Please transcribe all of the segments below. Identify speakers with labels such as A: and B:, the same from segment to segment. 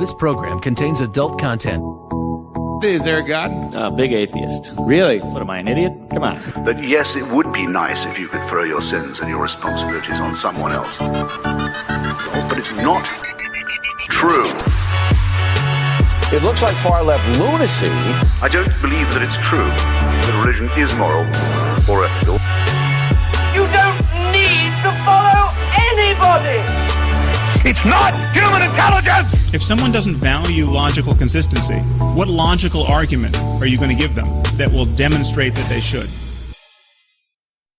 A: This program contains adult content.
B: Is there a God?
C: Big atheist.
B: Really?
C: What, am I an idiot? Come on.
D: That yes, it would be nice if you could throw your sins and your responsibilities on someone else. But it's not true.
B: It looks like far-left lunacy.
D: I don't believe that it's true that religion is moral or ethical.
E: You don't need to follow anybody!
D: It's not human intelligence!
F: If someone doesn't value logical consistency, what logical argument are you going to give them that will demonstrate that they should?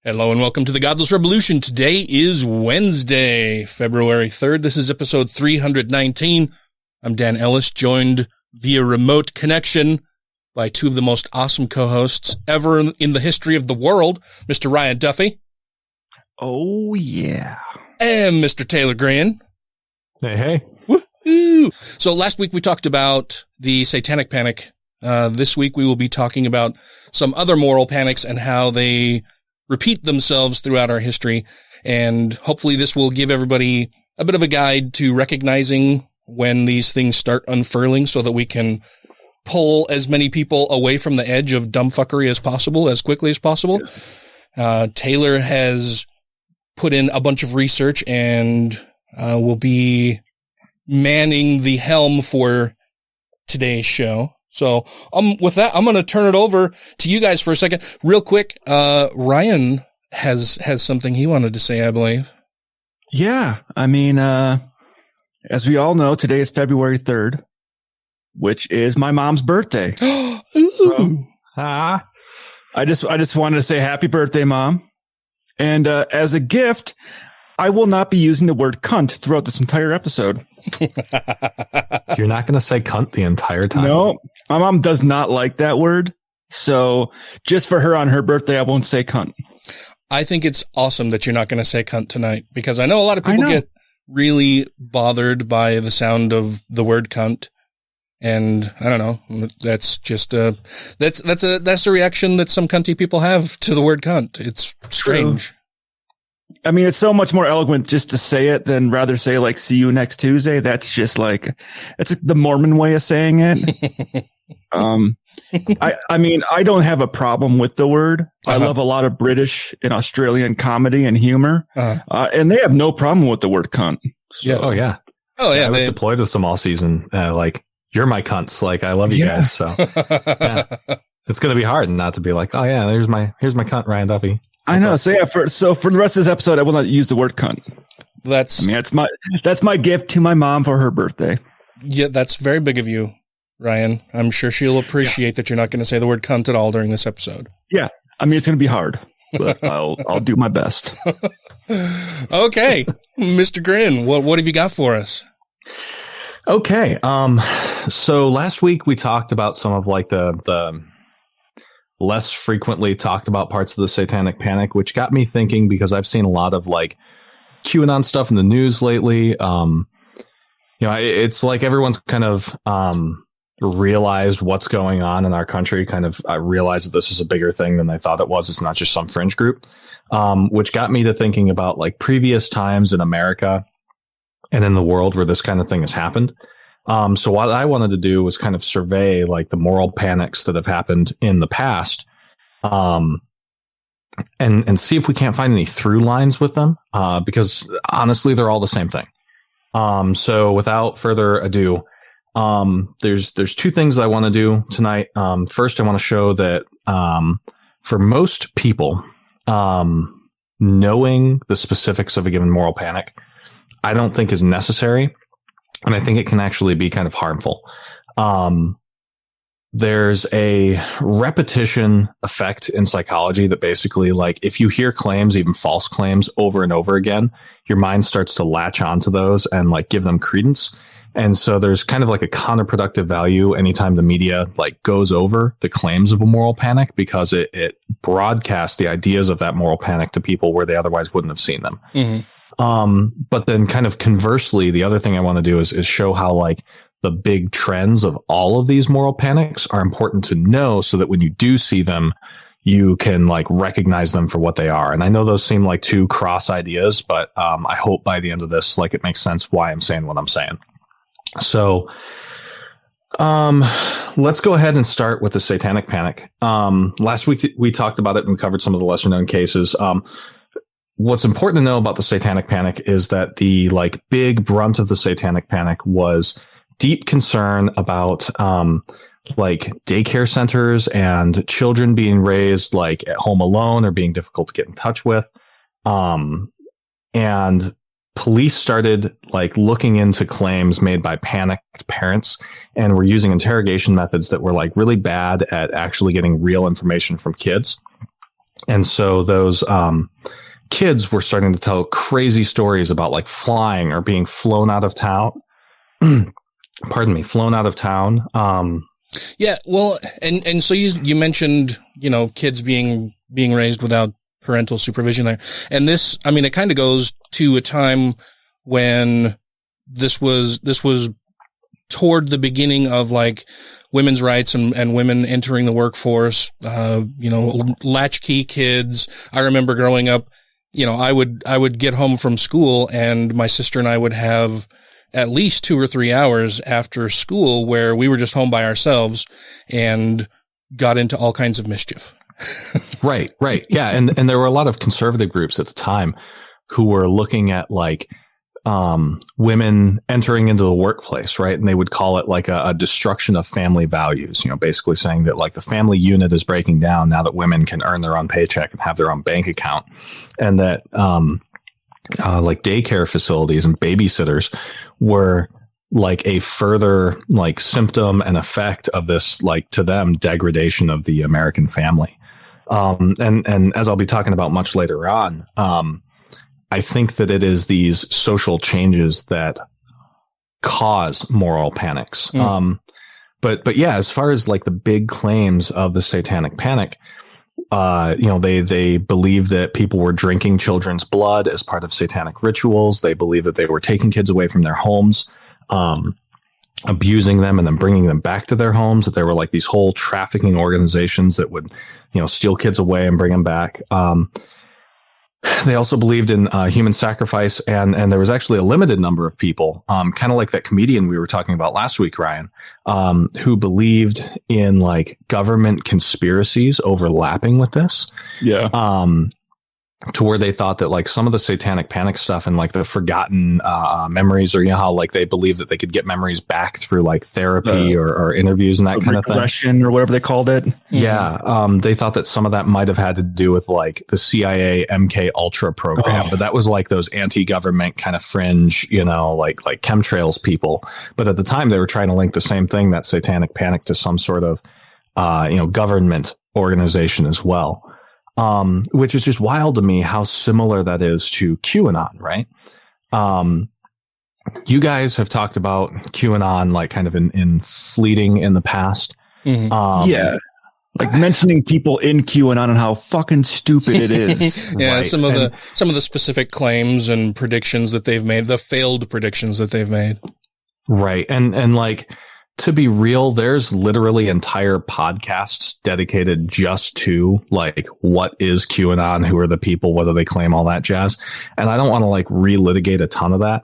G: Hello and welcome to the Godless Rebelution. Today is Wednesday, February 3rd. This is episode 319. I'm Dan Ellis, joined via remote connection by two of the most awesome co-hosts ever in the history of the world, Mr. Ryan Duffy.
H: Oh, yeah.
G: And Mr. Taylor Green.
H: Hey.
G: Woo-hoo. So last week we talked about the Satanic Panic. This week we will be talking about some other moral panics and how they repeat themselves throughout our history. And hopefully this will give everybody a bit of a guide to recognizing when these things start unfurling so that we can pull as many people away from the edge of dumbfuckery as possible, as quickly as possible. Taylor has put in a bunch of research and will be manning the helm for today's show. So, with that, I'm going to turn it over to you guys for a second. Real quick, Ryan has something he wanted to say, I believe.
H: Yeah. I mean, as we all know, today is February 3rd, which is my mom's birthday.
G: Ooh.
H: I just wanted to say happy birthday, Mom. And, as a gift, I will not be using the word cunt throughout this entire episode.
I: You're not going to say cunt the entire time?
H: No, my mom does not like that word. So just for her on her birthday, I won't say cunt.
G: I think it's awesome that you're not going to say cunt tonight because I know a lot of people get really bothered by the sound of the word cunt. And I don't know, that's just that's a reaction that some cunty people have to the word cunt. It's strange.
H: True. I mean, it's so much more eloquent just to say it than rather say like, see you next Tuesday. That's just like, it's the Mormon way of saying it. I mean, I don't have a problem with the word. I love a lot of British and Australian comedy and humor. And they have no problem with the word cunt. So.
G: Yeah.
I: Oh yeah.
G: I
I: was deployed with them all season. Like, you're my cunts. Like, I love you guys. So yeah. It's going to be hard not to be like, oh yeah, here's my cunt, Ryan Duffy.
H: I know. So yeah, for the rest of this episode, I will not use the word cunt.
G: That's
H: my gift to my mom for her birthday.
G: Yeah, that's very big of you, Ryan. I'm sure she'll appreciate that you're not going to say the word cunt at all during this episode.
H: Yeah. I mean, it's going to be hard, but I'll do my best.
G: Okay. Mr. Grin, what have you got for us?
I: Okay. So last week we talked about some of like the less frequently talked about parts of the Satanic Panic, which got me thinking because I've seen a lot of like QAnon stuff in the news lately. It's like everyone's kind of realized what's going on in our country, kind of realized that this is a bigger thing than they thought it was. It's not just some fringe group, which got me to thinking about like previous times in America and in the world where this kind of thing has happened. So what I wanted to do was kind of survey like the moral panics that have happened in the past, and see if we can't find any through lines with them, because honestly, they're all the same thing. So without further ado, there's two things I want to do tonight. First, I want to show that, for most people, knowing the specifics of a given moral panic, I don't think is necessary. And I think it can actually be kind of harmful. There's a repetition effect in psychology that basically, like, if you hear claims, even false claims, over and over again, your mind starts to latch onto those and like give them credence. And so there's kind of like a counterproductive value anytime the media like goes over the claims of a moral panic, because it broadcasts the ideas of that moral panic to people where they otherwise wouldn't have seen them. Mm-hmm. But then kind of conversely, the other thing I want to do is show how like the big trends of all of these moral panics are important to know so that when you do see them, you can like recognize them for what they are. And I know those seem like two cross ideas, but I hope by the end of this, like, it makes sense why I'm saying what I'm saying. So Let's go ahead and start with the Satanic Panic. Last week we talked about it and we covered some of the lesser known cases. What's important to know about the Satanic Panic is that the like big brunt of the Satanic Panic was deep concern about like daycare centers and children being raised like at home alone or being difficult to get in touch with. And police started like looking into claims made by panicked parents and were using interrogation methods that were like really bad at actually getting real information from kids. And so those kids were starting to tell crazy stories about like flying or being flown out of town. Flown out of town.
G: Yeah, well, and so you mentioned, kids being raised without parental supervision there. And this, I mean, it kind of goes to a time when this was toward the beginning of like women's rights and women entering the workforce, latchkey kids. I remember growing up, I would get home from school and my sister and I would have at least 2 or 3 hours after school where we were just home by ourselves and got into all kinds of mischief.
I: Right. Yeah. And there were a lot of conservative groups at the time who were looking at like, women entering into the workplace, right? And they would call it like a destruction of family values, basically saying that like the family unit is breaking down now that women can earn their own paycheck and have their own bank account. And that, like daycare facilities and babysitters were like a further like symptom and effect of this, like to them, degradation of the American family. And as I'll be talking about much later on, I think that it is these social changes that cause moral panics. But yeah, as far as like the big claims of the Satanic Panic, they believe that people were drinking children's blood as part of satanic rituals. They believe that they were taking kids away from their homes, abusing them and then bringing them back to their homes, that there were like these whole trafficking organizations that would, steal kids away and bring them back. They also believed in human sacrifice, and there was actually a limited number of people, kind of like that comedian we were talking about last week, Ryan, who believed in like government conspiracies overlapping with this.
H: Yeah.
I: To where they thought that like some of the Satanic Panic stuff and like the forgotten memories, or how like they believe that they could get memories back through like therapy or interviews and that kind of thing,
H: or whatever they called it.
I: Yeah. They thought that some of that might have had to do with like the CIA MK Ultra program, but that was like those anti-government kind of fringe, like chemtrails people. But at the time they were trying to link the same thing, that Satanic Panic, to some sort of, government organization as well. Which is just wild to me how similar that is to QAnon, right? You guys have talked about QAnon like kind of in fleeting in the past.
H: Mm-hmm. Yeah. Like mentioning people in QAnon and how fucking stupid it is.
G: Yeah.
I: Right.
G: Some of the specific claims and predictions that they've made, the failed predictions that they've made.
I: Right. And like, to be real, there's literally entire podcasts dedicated just to like, what is QAnon? Who are the people? What do they claim? All that jazz. And I don't want to like relitigate a ton of that.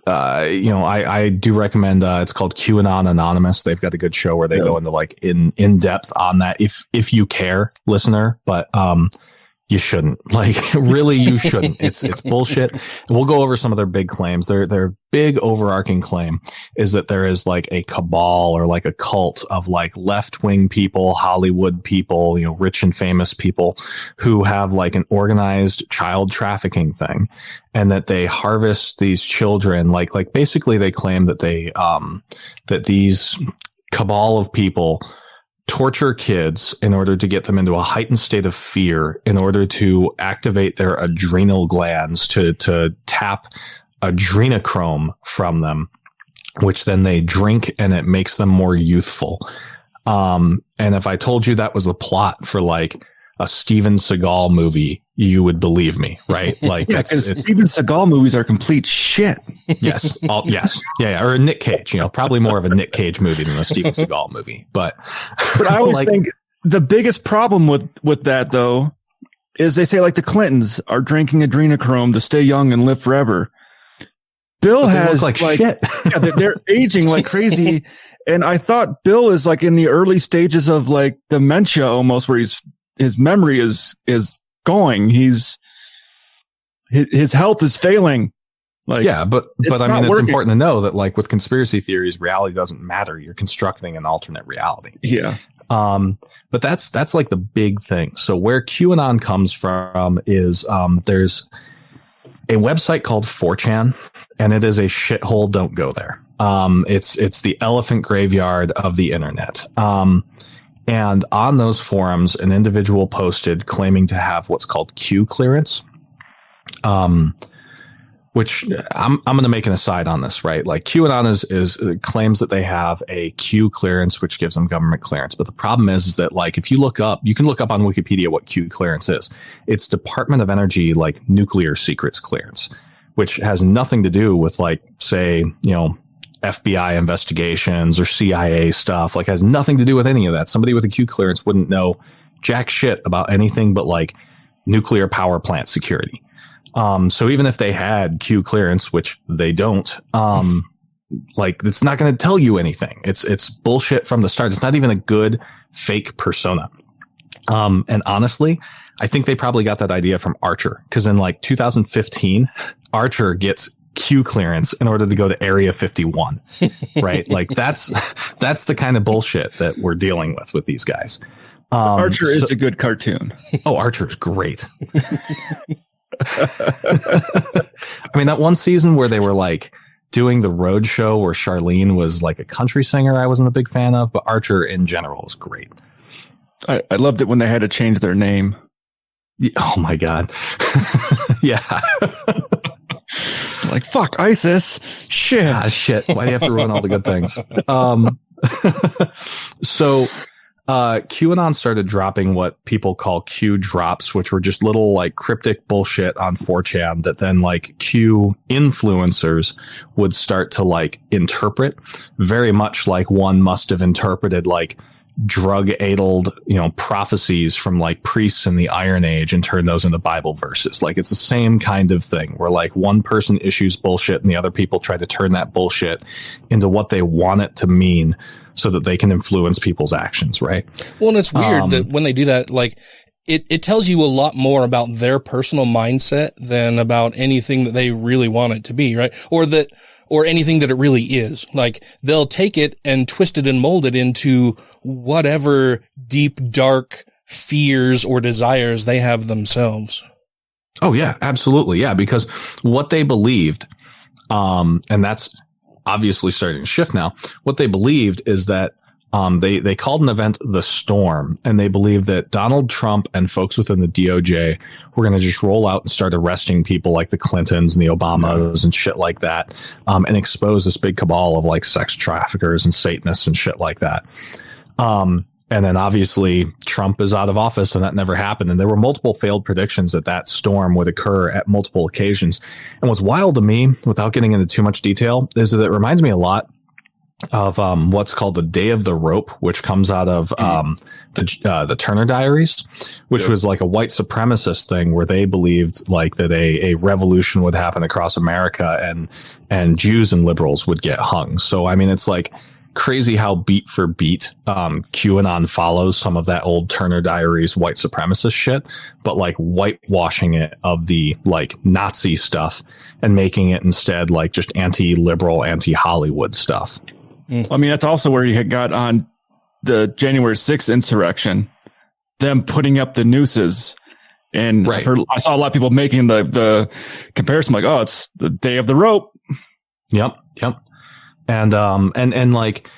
I: I do recommend, it's called QAnon Anonymous. They've got a good show where they go into like in depth on that. If you care, listener, but, you shouldn't. Like, really, you shouldn't. It's bullshit. And we'll go over some of their big claims. Their big overarching claim is that there is like a cabal or like a cult of like left-wing people, Hollywood people, rich and famous people who have like an organized child trafficking thing, and that they harvest these children. Like basically they claim that they, that these cabal of people torture kids in order to get them into a heightened state of fear, in order to activate their adrenal glands, to tap adrenochrome from them, which then they drink and it makes them more youthful. And if I told you that was the plot for like a Steven Seagal movie, you would believe me, right? Like,
H: yeah, because Steven Seagal movies are complete shit.
I: Yes. Yeah. Or a Nick Cage, probably more of a Nick Cage movie than a Steven Seagal movie. But
H: I always think the biggest problem with that though is they say like the Clintons are drinking adrenochrome to stay young and live forever. Bill
I: But they
H: has
I: look like shit.
H: Yeah, they're aging like crazy. And I thought Bill is like in the early stages of like dementia almost, where his memory is going. His health is failing. Like,
I: yeah, but I mean, it's
H: working.
I: important to know that like with conspiracy theories, reality doesn't matter. You're constructing an alternate reality.
H: Yeah.
I: But that's like the big thing. So where QAnon comes from is, there's a website called 4chan, and it is a shithole. Don't go there. It's the elephant graveyard of the internet. And on those forums, an individual posted claiming to have what's called Q clearance. Which I'm going to make an aside on this, right? Like QAnon is claims that they have a Q clearance, which gives them government clearance. But the problem is that like, if you can look up on Wikipedia what Q clearance is. It's Department of Energy, like nuclear secrets clearance, which has nothing to do with like, say, FBI investigations or CIA stuff. Like has nothing to do with any of that. Somebody with a Q clearance wouldn't know jack shit about anything but like nuclear power plant security. So even if they had Q clearance, which they don't, like it's not going to tell you anything. It's bullshit from the start. It's not even a good fake persona. And honestly, I think they probably got that idea from Archer, because in like 2015, Archer gets Q clearance in order to go to Area 51, right? Like that's the kind of bullshit that we're dealing with these guys.
H: Archer is a good cartoon.
I: Oh, Archer is great. I mean, that one season where they were like doing the road show where Charlene was like a country singer, I wasn't a big fan of, but Archer in general is great.
H: I loved it when they had to change their name.
I: Oh my God. Yeah.
H: Like, fuck ISIS. Shit.
I: Ah, shit. Why do you have to ruin all the good things? So, QAnon started dropping what people call Q drops, which were just little like cryptic bullshit on 4chan that then like Q influencers would start to like interpret, very much like one must have interpreted like drug-addled, prophecies from like priests in the Iron Age and turn those into Bible verses. Like it's the same kind of thing where like one person issues bullshit and the other people try to turn that bullshit into what they want it to mean so that they can influence people's actions, right?
G: Well, and it's weird that when they do that, like it tells you a lot more about their personal mindset than about anything that they really want it to be, right? Or anything that it really is. Like they'll take it and twist it and mold it into whatever deep, dark fears or desires they have themselves.
I: Oh yeah, absolutely. Yeah. Because what they believed, and that's obviously starting to shift now. What they believed is that they called an event the Storm, and they believed that Donald Trump and folks within the DOJ were going to just roll out and start arresting people like the Clintons and the Obamas and shit like that, and expose this big cabal of like sex traffickers and Satanists and shit like that. And then obviously Trump is out of office and that never happened. And there were multiple failed predictions that storm would occur at multiple occasions. And what's wild to me, without getting into too much detail, is that it reminds me a lot of what's called the Day of the Rope, which comes out of the Turner Diaries, which was like a white supremacist thing where they believed like that a revolution would happen across America and Jews and liberals would get hung. So I mean, it's like crazy how beat for beat QAnon follows some of that old Turner Diaries white supremacist shit, but like whitewashing it of the like Nazi stuff and making it instead like just anti-liberal, anti-Hollywood stuff.
H: I mean, that's also where you had got on the January 6th insurrection, them putting up the nooses. And
I: right.
H: I saw a lot of people making the comparison like, oh, it's the Day of the Rope.
I: Yep. And like,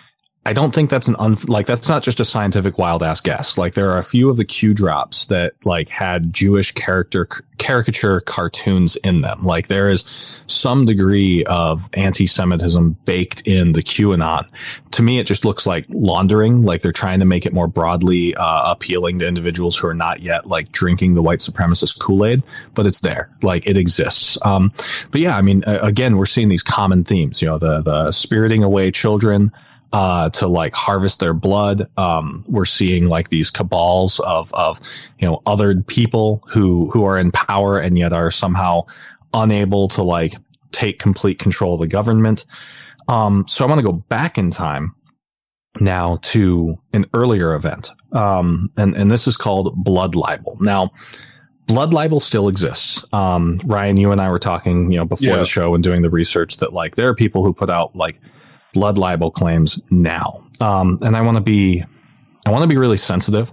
I: I don't think that's that's not just a scientific wild ass guess. Like there are a few of the Q drops that like had Jewish caricature cartoons in them. Like there is some degree of anti-Semitism baked in the QAnon. To me, it just looks like laundering. Like they're trying to make it more broadly appealing to individuals who are not yet like drinking the white supremacist Kool-Aid, but it's there. Like it exists. But yeah, I mean, again, we're seeing these common themes, the spiriting away children, to like harvest their blood. We're seeing like these cabals of othered people who are in power and yet are somehow unable to like take complete control of the government. So I want to go back in time now to an earlier event. And this is called blood libel. Now, blood libel still exists. Ryan, you and I were talking, before the show and doing the research that like there are people who put out like blood libel claims now. And I want to be really sensitive.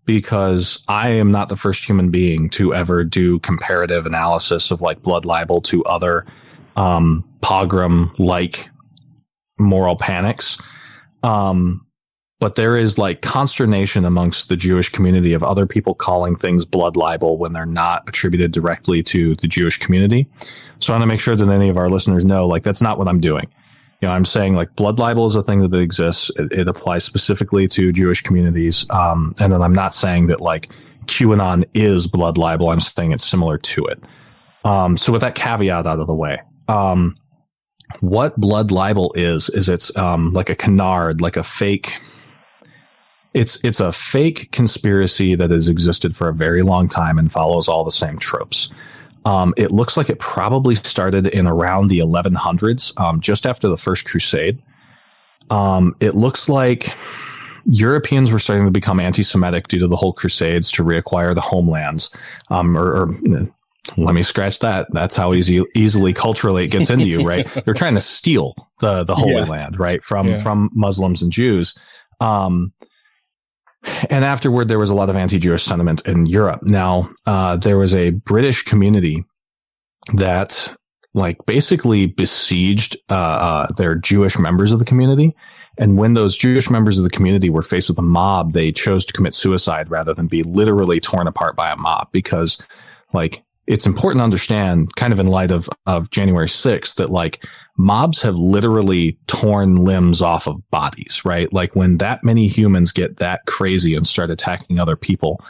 I: Because I am not the first human being to ever do comparative analysis of like blood libel to other, pogrom like moral panics. But there is like consternation amongst the Jewish community of other people calling things blood libel when they're not attributed directly to the Jewish community. So I want to make sure that any of our listeners know, like, that's not what I'm doing. I'm saying like blood libel is a thing that exists. It applies specifically to Jewish communities. And then I'm not saying that like QAnon is blood libel. I'm saying it's similar to it. So with that caveat out of the way, what blood libel is it's, like a canard, like a fake. It's a fake conspiracy that has existed for a very long time and follows all the same tropes. It looks like it probably started in around the 1100s, just after the First Crusade. It looks like Europeans were starting to become anti-Semitic due to the whole Crusades to reacquire the homelands. Let me scratch that. That's how easily culturally it gets into you, right? They're trying to steal the Holy Land, right? From Muslims and Jews. And afterward, there was a lot of anti-Jewish sentiment in Europe. Now, there was a British community that like basically besieged, their Jewish members of the community. And when those Jewish members of the community were faced with a mob, they chose to commit suicide rather than be literally torn apart by a mob, because like it's important to understand, kind of in light of January 6th, that like mobs have literally torn limbs off of bodies, right? Like when that many humans get that crazy and start attacking other people,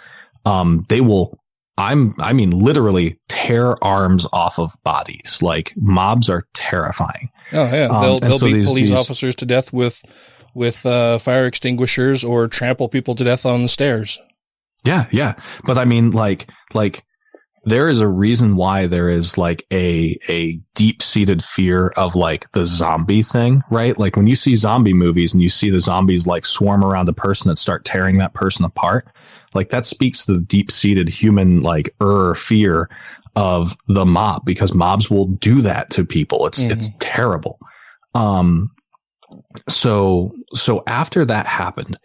I: they will, I mean, literally tear arms off of bodies. Like mobs are terrifying.
G: Oh yeah. They'll beat police officers to death with fire extinguishers or trample people to death on the stairs.
I: Yeah. Yeah. But I mean, like, there is a reason why there is like a deep-seated fear of like the zombie thing, right? Like when you see zombie movies and you see the zombies like swarm around a person and start tearing that person apart, like that speaks to the deep-seated human like fear of the mob, because mobs will do that to people. It's terrible. So after that happened,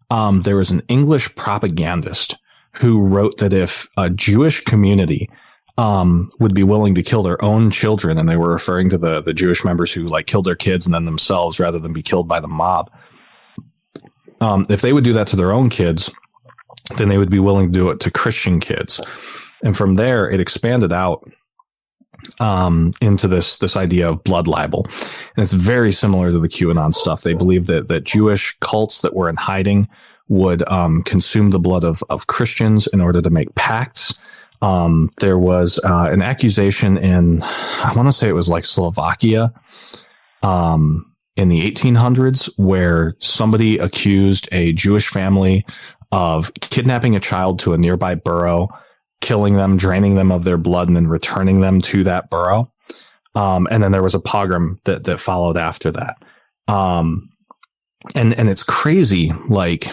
I: there was an English propagandist who wrote that if a Jewish community would be willing to kill their own children, and they were referring to the Jewish members who like killed their kids and then themselves rather than be killed by the mob, if they would do that to their own kids, then they would be willing to do it to Christian kids. And from there, it expanded out into this idea of blood libel. And it's very similar to the QAnon stuff. They believe that Jewish cults that were in hiding would consume the blood of Christians in order to make pacts. There was an accusation in, I want to say it was like Slovakia, in the 1800s, where somebody accused a Jewish family of kidnapping a child to a nearby burrow, killing them, draining them of their blood, and then returning them to that burrow. And then there was a pogrom that followed after that. And it's crazy. Like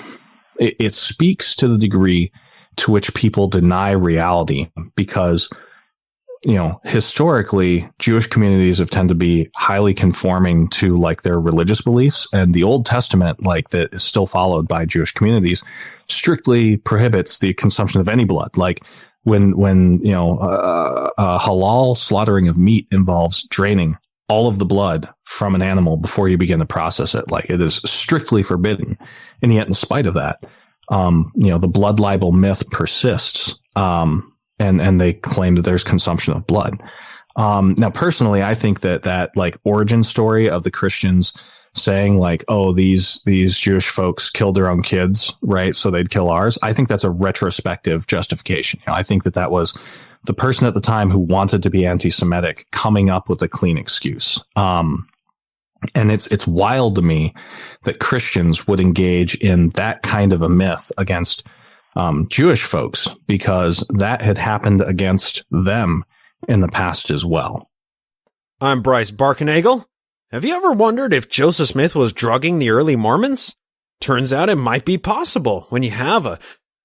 I: it speaks to the degree to which people deny reality, because, historically Jewish communities have tended to be highly conforming to like their religious beliefs, and the Old Testament, like that is still followed by Jewish communities, strictly prohibits the consumption of any blood. Like when halal slaughtering of meat involves draining all of the blood from an animal before you begin to process it. Like it is strictly forbidden. And yet in spite of that, the blood libel myth persists. And they claim that there's consumption of blood. Now personally, I think that like origin story of the Christians saying like, oh, these Jewish folks killed their own kids, right? So they'd kill ours. I think that's a retrospective justification. I think that was the person at the time who wanted to be anti-Semitic coming up with a clean excuse. And it's wild to me that Christians would engage in that kind of a myth against Jewish folks, because that had happened against them in the past as well.
J: I'm Bryce Barkenagel. Have you ever wondered if Joseph Smith was drugging the early Mormons? Turns out it might be possible when you have a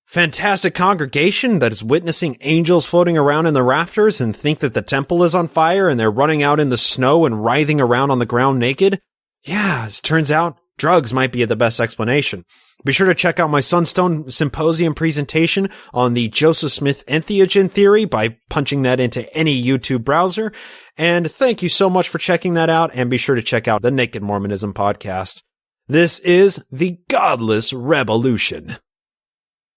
J: fantastic congregation that is witnessing angels floating around in the rafters and think that the temple is on fire and they're running out in the snow and writhing around on the ground naked. Yeah, as it turns out, drugs might be the best explanation. Be sure to check out my Sunstone Symposium presentation on the Joseph Smith entheogen theory by punching that into any YouTube browser. And thank you so much for checking that out, and be sure to check out the Naked Mormonism podcast. This is the Godless Rebelution.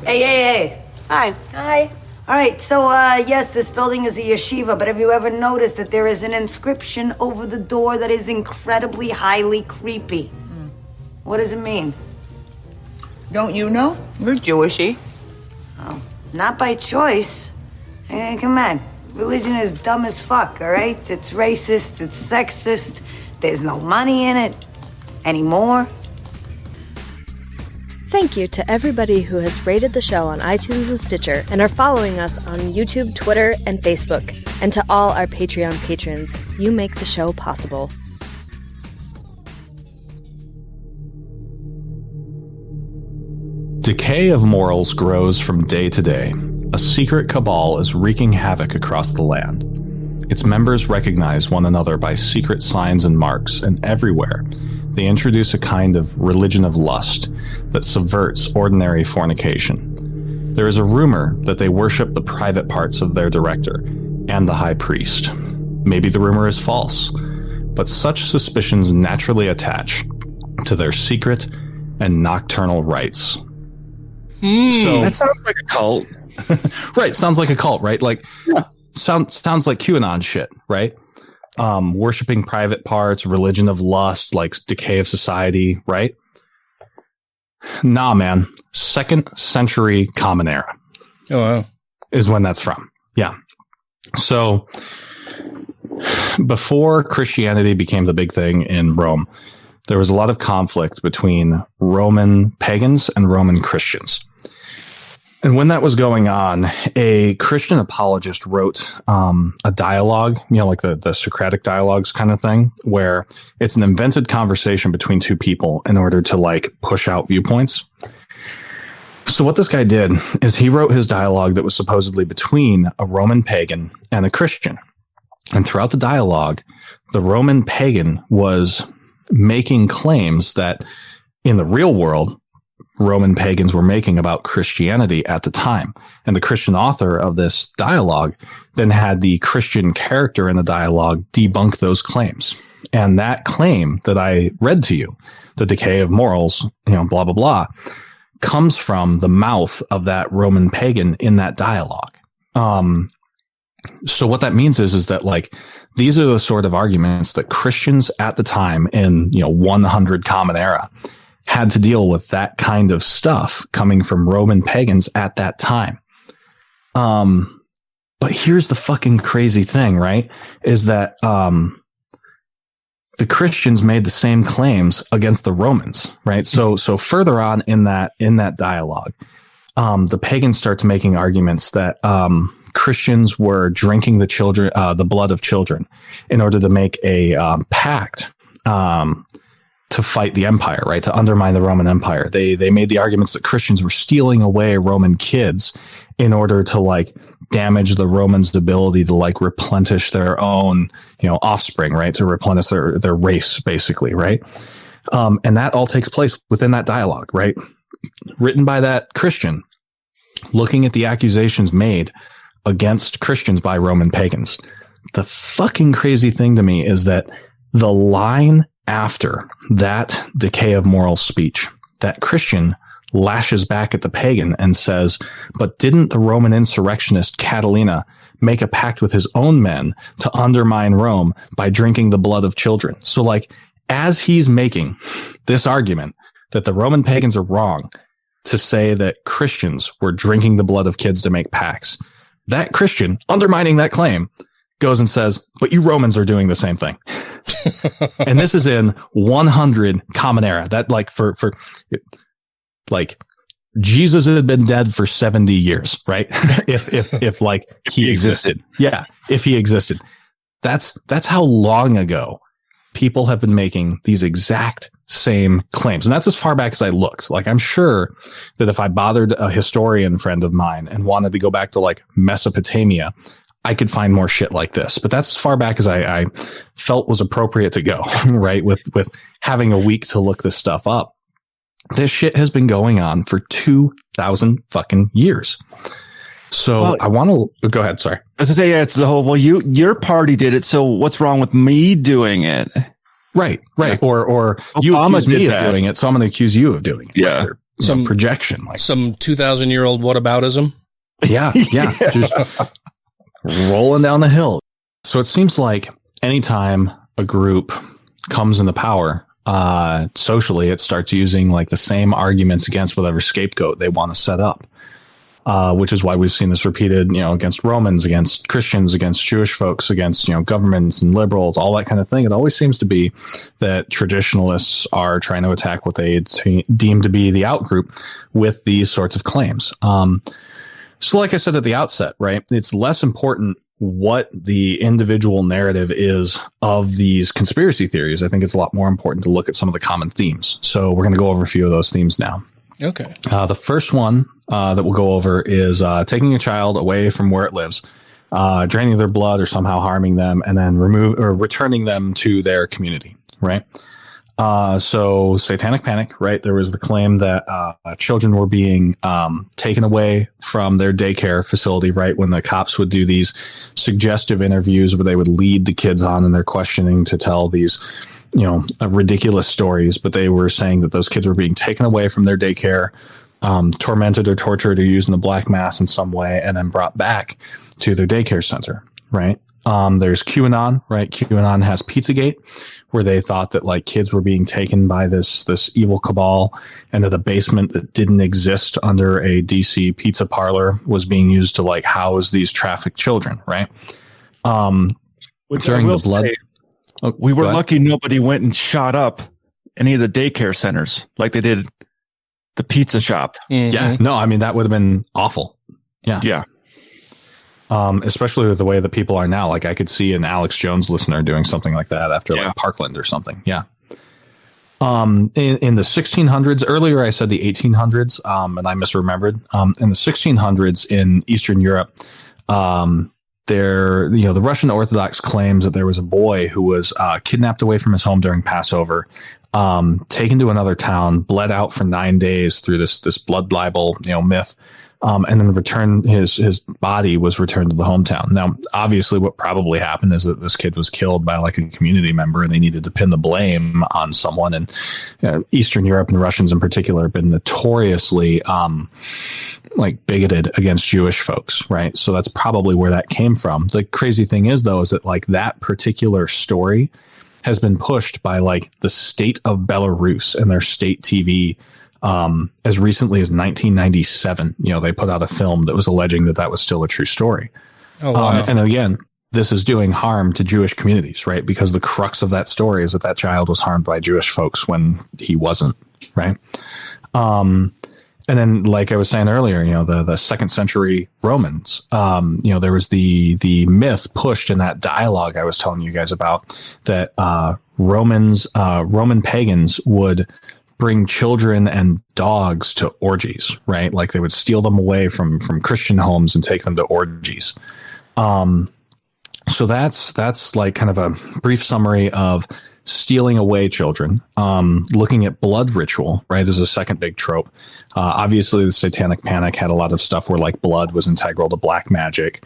K: Hey.
L: Hi.
K: All right, so, yes, this building is a yeshiva, but have you ever noticed that there is an inscription over the door that is incredibly highly creepy? What does it mean?
L: Don't you know? You're Jewishy.
K: Oh, not by choice. Hey, come on. Religion is dumb as fuck, all right? It's racist, it's sexist, there's no money in it anymore.
M: Thank you to everybody who has rated the show on iTunes and Stitcher and are following us on YouTube, Twitter, and Facebook. And to all our Patreon patrons, you make the show possible.
I: Decay of morals grows from day to day. A secret cabal is wreaking havoc across the land. Its members recognize one another by secret signs and marks, and everywhere they introduce a kind of religion of lust that subverts ordinary fornication. There is a rumor that they worship the private parts of their director and the high priest. Maybe the rumor is false, but such suspicions naturally attach to their secret and nocturnal rites.
H: So that sounds like a cult.
I: Right, sounds like a cult, right? Like, yeah. Sounds like QAnon shit, right? Worshipping private parts, religion of lust, like decay of society, right? Nah, man. 2nd century Common Era.
G: Oh, wow.
I: Is when that's from. Yeah. So, before Christianity became the big thing in Rome, there was a lot of conflict between Roman pagans and Roman Christians. And when that was going on, a Christian apologist wrote a dialogue, like the Socratic dialogues kind of thing, where it's an invented conversation between two people in order to push out viewpoints. So what this guy did is he wrote his dialogue that was supposedly between a Roman pagan and a Christian. And throughout the dialogue, the Roman pagan was making claims that in the real world, Roman pagans were making about Christianity at the time. And the Christian author of this dialogue then had the Christian character in the dialogue debunk those claims. And that claim that I read to you, the decay of morals, blah, blah, blah, comes from the mouth of that Roman pagan in that dialogue. So what that means is that these are the sort of arguments that Christians at the time in, 100 Common Era had to deal with, that kind of stuff coming from Roman pagans at that time. But here's the fucking crazy thing, right? Is that, the Christians made the same claims against the Romans, right? So further on in that dialogue, the pagans start making arguments that, Christians were drinking the blood of children in order to make a, pact, to fight the empire, right? To undermine the Roman Empire. They made the arguments that Christians were stealing away Roman kids in order to damage the Romans' ability to replenish their own, offspring, right? To replenish their race, basically, right? And that all takes place within that dialogue, right? Written by that Christian, looking at the accusations made against Christians by Roman pagans. The fucking crazy thing to me is that the line after that decay of moral speech, that Christian lashes back at the pagan and says, but didn't the Roman insurrectionist Catalina make a pact with his own men to undermine Rome by drinking the blood of children? So as he's making this argument that the Roman pagans are wrong to say that Christians were drinking the blood of kids to make pacts, that Christian, undermining that claim, goes and says, but you Romans are doing the same thing. And this is in 100 Common Era. That Jesus had been dead for 70 years, right? if he existed. Yeah. If he existed. That's how long ago people have been making these exact same claims. And that's as far back as I looked. Like, I'm sure that if I bothered a historian friend of mine and wanted to go back to like Mesopotamia, I could find more shit like this. But that's as far back as I felt was appropriate to go, right? With having a week to look this stuff up. This shit has been going on for 2,000 fucking years. So I want to go ahead. Sorry.
H: I was gonna say, yeah, it's the whole, well, your party did it. So what's wrong with me doing it?
I: Right. Right. Or you
H: Obama
I: accuse me
H: did
I: of
H: that.
I: doing it. So I'm going to accuse you of doing it.
H: Yeah.
I: Or, some projection, like
G: some 2,000-year-old whataboutism.
I: Yeah. Just rolling down the hill. So it seems like anytime a group comes into power, socially, it starts using like the same arguments against whatever scapegoat they want to set up. Which is why we've seen this repeated, against Romans, against Christians, against Jewish folks, against, governments and liberals, all that kind of thing. It always seems to be that traditionalists are trying to attack what they deem to be the outgroup with these sorts of claims. So like I said at the outset, right, it's less important what the individual narrative is of these conspiracy theories. I think it's a lot more important to look at some of the common themes. So we're going to go over a few of those themes now.
G: Okay.
I: The first one that we'll go over is taking a child away from where it lives, draining their blood or somehow harming them, and then returning them to their community. Right. So Satanic Panic. Right. There was the claim that children were being taken away from their daycare facility. Right. When the cops would do these suggestive interviews where they would lead the kids on in their questioning to tell these ridiculous stories, but they were saying that those kids were being taken away from their daycare, tormented or tortured or used in the black mass in some way, and then brought back to their daycare center. Right. There's QAnon, right? QAnon has Pizzagate, where they thought that like kids were being taken by this evil cabal into the basement that didn't exist under a DC pizza parlor was being used to like house these trafficked children. Right. During the blood.
H: We were lucky nobody went and shot up any of the daycare centers like they did the pizza shop.
G: Mm-hmm.
I: Yeah. No, I mean, that would have been awful. Yeah.
H: Yeah.
I: Especially with the way that people are now. Like I could see an Alex Jones listener doing something like that after like Parkland or something. Yeah. In the 1600s, earlier I said the 1800s, and I misremembered. In the 1600s in Eastern Europe, the Russian Orthodox claims that there was a boy who was kidnapped away from his home during Passover, taken to another town, bled out for 9 days through this blood libel, myth, and then his body was returned to the hometown. Now, obviously, what probably happened is that this kid was killed by like a community member, and they needed to pin the blame on someone. And Eastern Europe and Russians in particular have been notoriously like bigoted against Jewish folks, right? So that's probably where that came from. The crazy thing is, though, is that like that particular story has been pushed by like the state of Belarus and their state TV as recently as 1997. They put out a film that was alleging that was still a true story.
G: Oh, wow.
I: And again, this is doing harm to Jewish communities, right? Because the crux of that story is that child was harmed by Jewish folks when he wasn't, right? And then, like I was saying earlier, the second century Romans, there was the myth pushed in that dialogue I was telling you guys about that Roman pagans would bring children and dogs to orgies, right? Like they would steal them away from Christian homes and take them to orgies. So that's like kind of a brief summary of stealing away children, looking at blood ritual, right? This is a second big trope. Obviously the Satanic Panic had a lot of stuff where like blood was integral to black magic.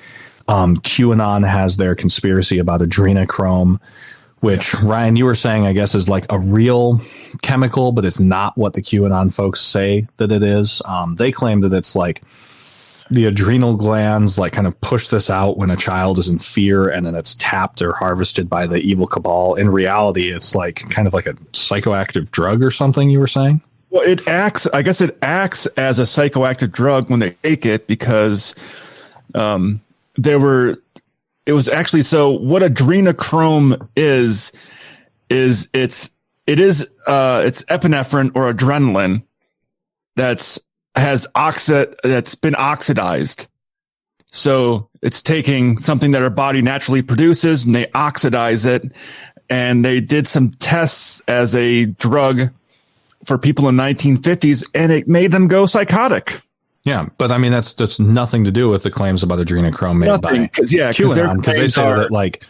I: QAnon has their conspiracy about adrenochrome, which Ryan, you were saying, I guess, is like a real chemical, but it's not what the QAnon folks say that it is. They claim that it's like the adrenal glands like kind of push this out when a child is in fear, and then it's tapped or harvested by the evil cabal. In reality, it's like kind of like a psychoactive drug or something, you were saying?
H: Well, it acts as a psychoactive drug when they take it, because it was actually, so what adrenochrome is it's epinephrine or adrenaline that's been oxidized. So it's taking something that our body naturally produces and they oxidize it. And they did some tests as a drug for people in the 1950s, and it made them go psychotic.
I: Yeah, but I mean that's nothing to do with the claims about adrenochrome made by QAnon, because they say that like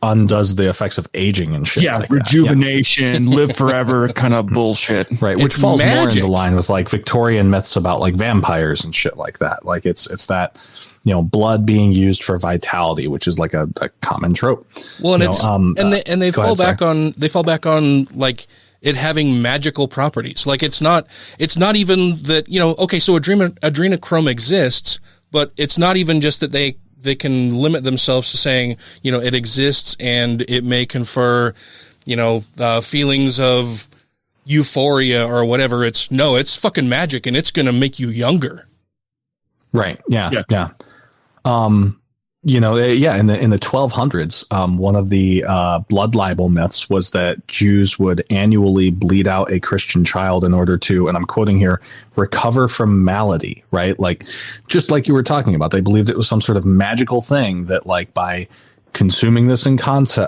I: undoes the effects of aging and shit.
H: Yeah,
I: like
H: rejuvenation, live forever kind of bullshit.
I: Right, which falls more into line with like Victorian myths about like vampires and shit like that. Like it's that, you know, blood being used for vitality, which is like a common trope.
G: Well, and they fall back on like it having magical properties. Like it's not even that, you know, okay, so adrenochrome exists, but it's not even just that they can limit themselves to saying, you know, it exists and it may confer, you know, feelings of euphoria or whatever. It's fucking magic and it's going to make you younger.
I: Right. Yeah. You know, in the 1200s, one of the blood libel myths was that Jews would annually bleed out a Christian child in order to, and I'm quoting here, recover from malady, right? Like, just like you were talking about, they believed it was some sort of magical thing that, like, by consuming this in concert,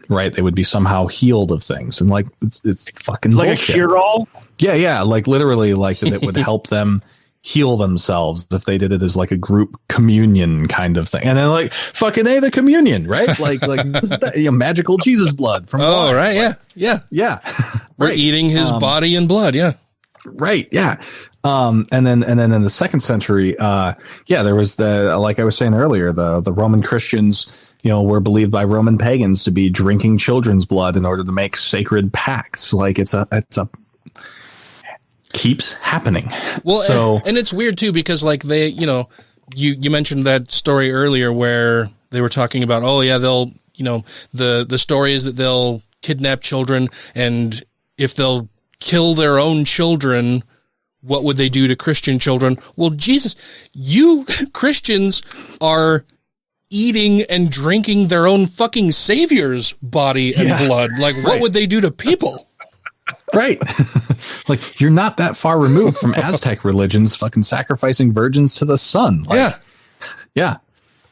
I: right, they would be somehow healed of things. And, like, it's fucking
H: like
I: bullshit.
H: A cure-all?
I: Yeah, like, literally, like, that it would help them heal themselves if they did it as like a group communion kind of thing. And then like fucking the communion, right? Like that, you know, magical Jesus blood from
G: blood. Right,
I: like, yeah.
G: We're eating his body and blood, yeah.
I: Right, yeah. And then in the 2nd century, there was like I was saying earlier, the Roman Christians, you know, were believed by Roman pagans to be drinking children's blood in order to make sacred pacts. Like it's a keeps happening.
G: Well,
I: so
G: and it's weird too, because like they, you know, you mentioned that story earlier where they were talking about, oh yeah, they'll, you know, the story is that they'll kidnap children, and if they'll kill their own children, what would they do to Christian children? Well, Jesus, you Christians are eating and drinking their own fucking savior's body and blood. Like, what would they do to people?
I: Right. Like, you're not that far removed from Aztec religions fucking sacrificing virgins to the sun. Like, yeah.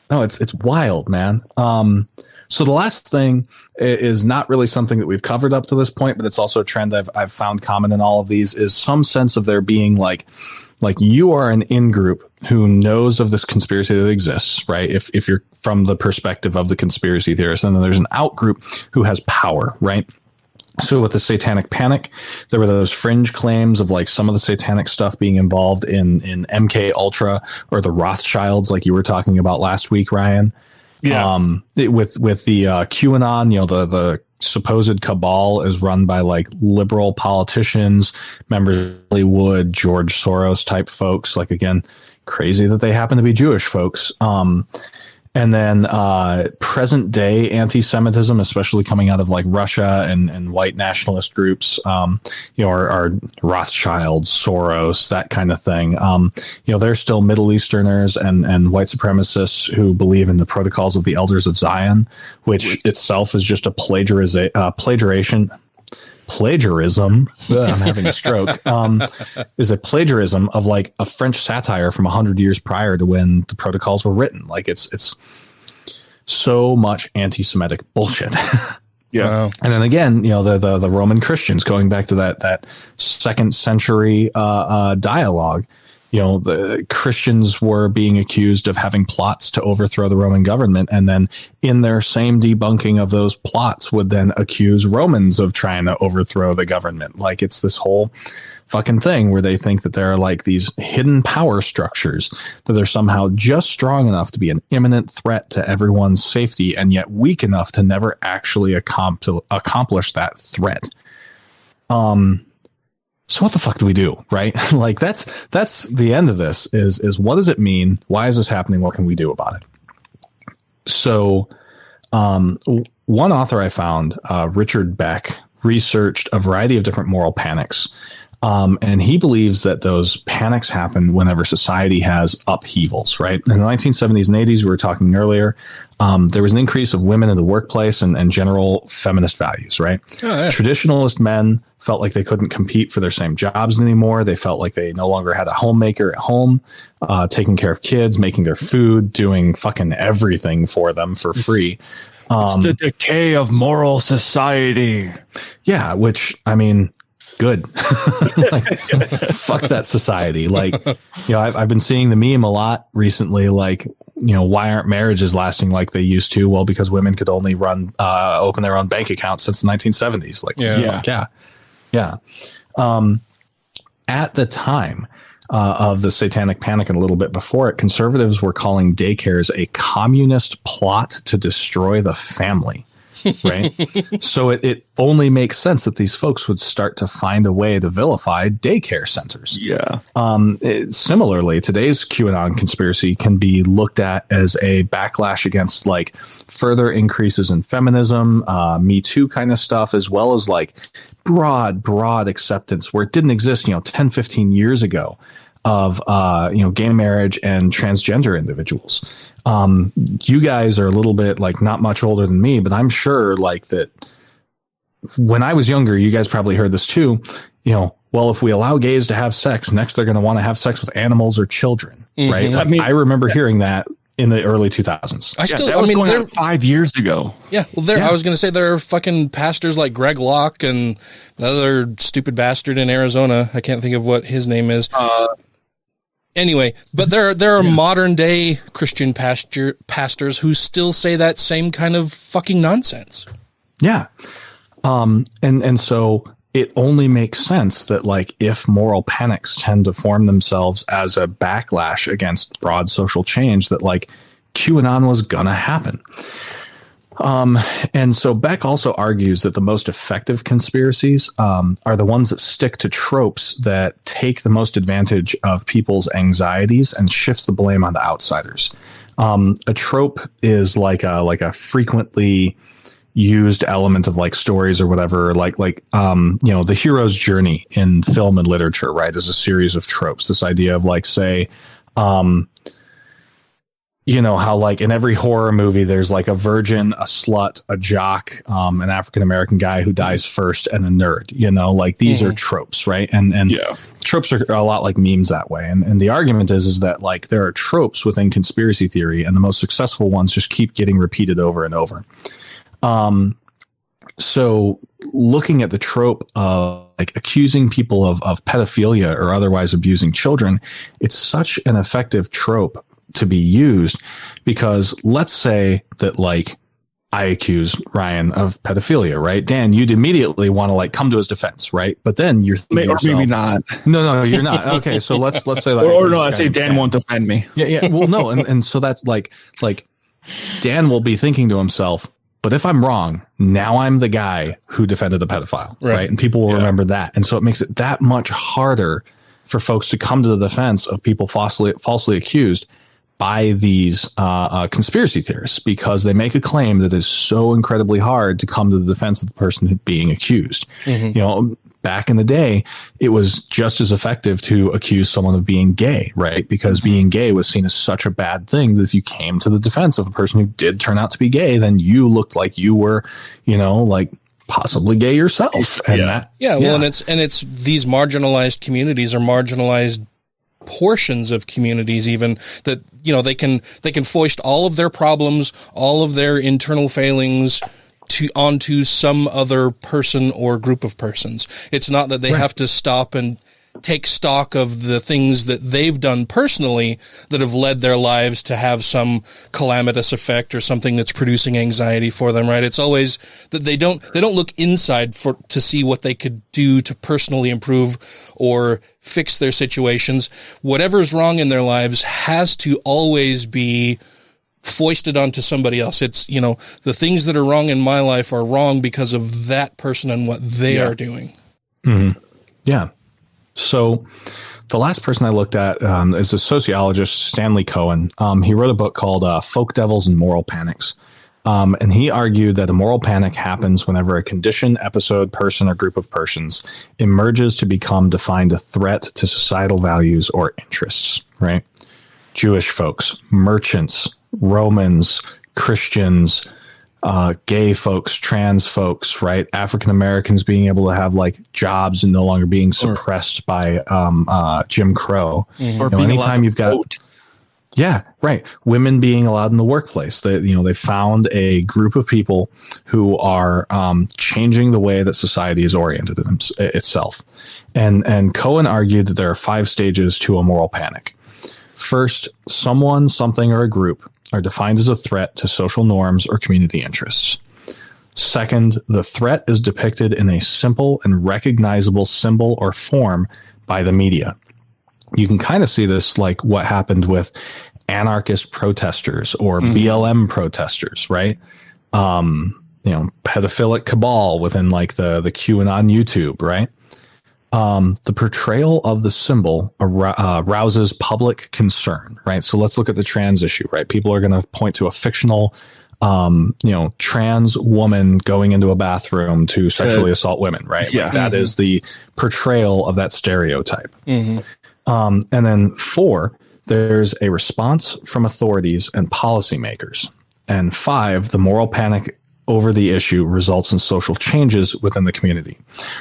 I: No, it's wild, man. So the last thing is not really something that we've covered up to this point, but it's also a trend I've found common in all of these, is some sense of there being like you are an in-group who knows of this conspiracy that exists, right? If you're from the perspective of the conspiracy theorist, and then there's an out-group who has power, right? So with the Satanic Panic, there were those fringe claims of like some of the satanic stuff being involved in MK Ultra or the Rothschilds, like you were talking about last week, Ryan. Yeah. With the QAnon, you know, the supposed cabal is run by like liberal politicians, members of Hollywood, George Soros type folks. Like, again, crazy that they happen to be Jewish folks. And then present day anti-Semitism, especially coming out of like Russia and white nationalist groups, you know, are Rothschilds, Soros, that kind of thing. You know, they're still Middle Easterners and white supremacists who believe in the protocols of the Elders of Zion, which itself is just a plagiarism. I'm having a stroke. Is a plagiarism of like a French satire from 100 years prior to when the protocols were written. Like it's so much anti-Semitic bullshit. Yeah. Wow. And then again, you know, the Roman Christians, going back to that 2nd century dialogue. You know, the Christians were being accused of having plots to overthrow the Roman government. And then in their same debunking of those plots would then accuse Romans of trying to overthrow the government. Like, it's this whole fucking thing where they think that there are like these hidden power structures that are somehow just strong enough to be an imminent threat to everyone's safety and yet weak enough to never actually accomplish that threat. So what the fuck do we do, right? Like that's the end of this is what does it mean? Why is this happening? What can we do about it? So, one author I found, Richard Beck, researched a variety of different moral panics, And he believes that those panics happen whenever society has upheavals, right? In the 1970s and 80s, we were talking earlier, there was an increase of women in the workplace and general feminist values, right? Oh, yeah. Traditionalist men felt like they couldn't compete for their same jobs anymore. They felt like they no longer had a homemaker at home, taking care of kids, making their food, doing fucking everything for them for free.
H: It's the decay of moral society.
I: Yeah, which, I mean, good. Like, fuck that society. Like, I've been seeing the meme a lot recently. Like, why aren't marriages lasting like they used to? Well, because women could only open their own bank accounts since the 1970s. Like, yeah. At the time of the Satanic Panic and a little bit before it, conservatives were calling daycares a communist plot to destroy the family. Right. So it only makes sense that these folks would start to find a way to vilify daycare centers. Yeah. Similarly, today's QAnon conspiracy can be looked at as a backlash against like further increases in feminism, Me Too kind of stuff, as well as like broad acceptance where it didn't exist, 10, 15 years ago of, gay marriage and transgender individuals. You guys are a little bit like not much older than me, but I'm sure like that when I was younger, you guys probably heard this too, well, if we allow gays to have sex, next they're going to want to have sex with animals or children. Mm-hmm. Right. Like, I remember hearing that in the early 2000s.
H: Going on 5 years ago.
G: Yeah. Well, I was going to say there are fucking pastors like Greg Locke and the other stupid bastard in Arizona. I can't think of what his name is. Anyway, but there are modern day Christian pastors who still say that same kind of fucking nonsense.
I: Yeah. And so it only makes sense that like if moral panics tend to form themselves as a backlash against broad social change, that like QAnon was gonna happen. And so Beck also argues that the most effective conspiracies are the ones that stick to tropes that take the most advantage of people's anxieties and shifts the blame onto outsiders. A trope is like a frequently used element of like stories or whatever, like the hero's journey in film and literature, right, is a series of tropes. This idea of like, say, how like in every horror movie, there's like a virgin, a slut, a jock, an African-American guy who dies first, and a nerd, like these are tropes, right? And tropes are a lot like memes that way. And the argument is that like there are tropes within conspiracy theory, and the most successful ones just keep getting repeated over and over. So looking at the trope of like accusing people of pedophilia or otherwise abusing children, it's such an effective trope to be used, because let's say that like I accuse Ryan of pedophilia, right? Dan, you'd immediately want to like come to his defense, right? But then you're thinking
H: maybe not.
I: No, you're not. Okay, so let's say that.
H: Or no, I say Dan won't defend me.
I: Yeah. Well, no, and so that's like Dan will be thinking to himself, but if I'm wrong, now I'm the guy who defended the pedophile, right? And people will remember that, and so it makes it that much harder for folks to come to the defense of people falsely accused by these conspiracy theorists, because they make a claim that is so incredibly hard to come to the defense of the person being accused. Mm-hmm. Back in the day, it was just as effective to accuse someone of being gay, right? Because being gay was seen as such a bad thing that if you came to the defense of a person who did turn out to be gay, then you looked like you were, like possibly gay yourself. And
G: and it's these marginalized communities or marginalized portions of communities even that they can foist all of their problems, all of their internal failings onto some other person or group of persons. It's not that they have to stop and take stock of the things that they've done personally that have led their lives to have some calamitous effect or something that's producing anxiety for them, right? It's always that they don't look inside to see what they could do to personally improve or fix their situations. Whatever's wrong in their lives has to always be foisted onto somebody else. It's, the things that are wrong in my life are wrong because of that person and what they are doing.
I: Mm-hmm. Yeah. So the last person I looked at is a sociologist, Stanley Cohen. He wrote a book called Folk Devils and Moral Panics. And he argued that a moral panic happens whenever a condition, episode, person, or group of persons emerges to become defined a threat to societal values or interests, right? Jewish folks, merchants, Romans, Christians, gay folks, trans folks, right? African Americans being able to have like jobs and no longer being suppressed by Jim Crow.
H: Or being
I: anytime you've got vote. Yeah, right. Women being allowed in the workplace. They found a group of people who are changing the way that society is oriented in itself. And Cohen argued that there are 5 stages to a moral panic. First, someone, something, or a group are defined as a threat to social norms or community interests. Second, the threat is depicted in a simple and recognizable symbol or form by the media. You can kind of see this like what happened with anarchist protesters or BLM protesters, right? Pedophilic cabal within like the QAnon YouTube, right? The portrayal of the symbol arouses public concern, right? So let's look at the trans issue, right? People are going to point to a fictional, trans woman going into a bathroom to sexually assault women, right?
H: Yeah.
I: Like that is the portrayal of that stereotype. And then 4, there's a response from authorities and policymakers. And 5, the moral panic over the issue results in social changes within the community.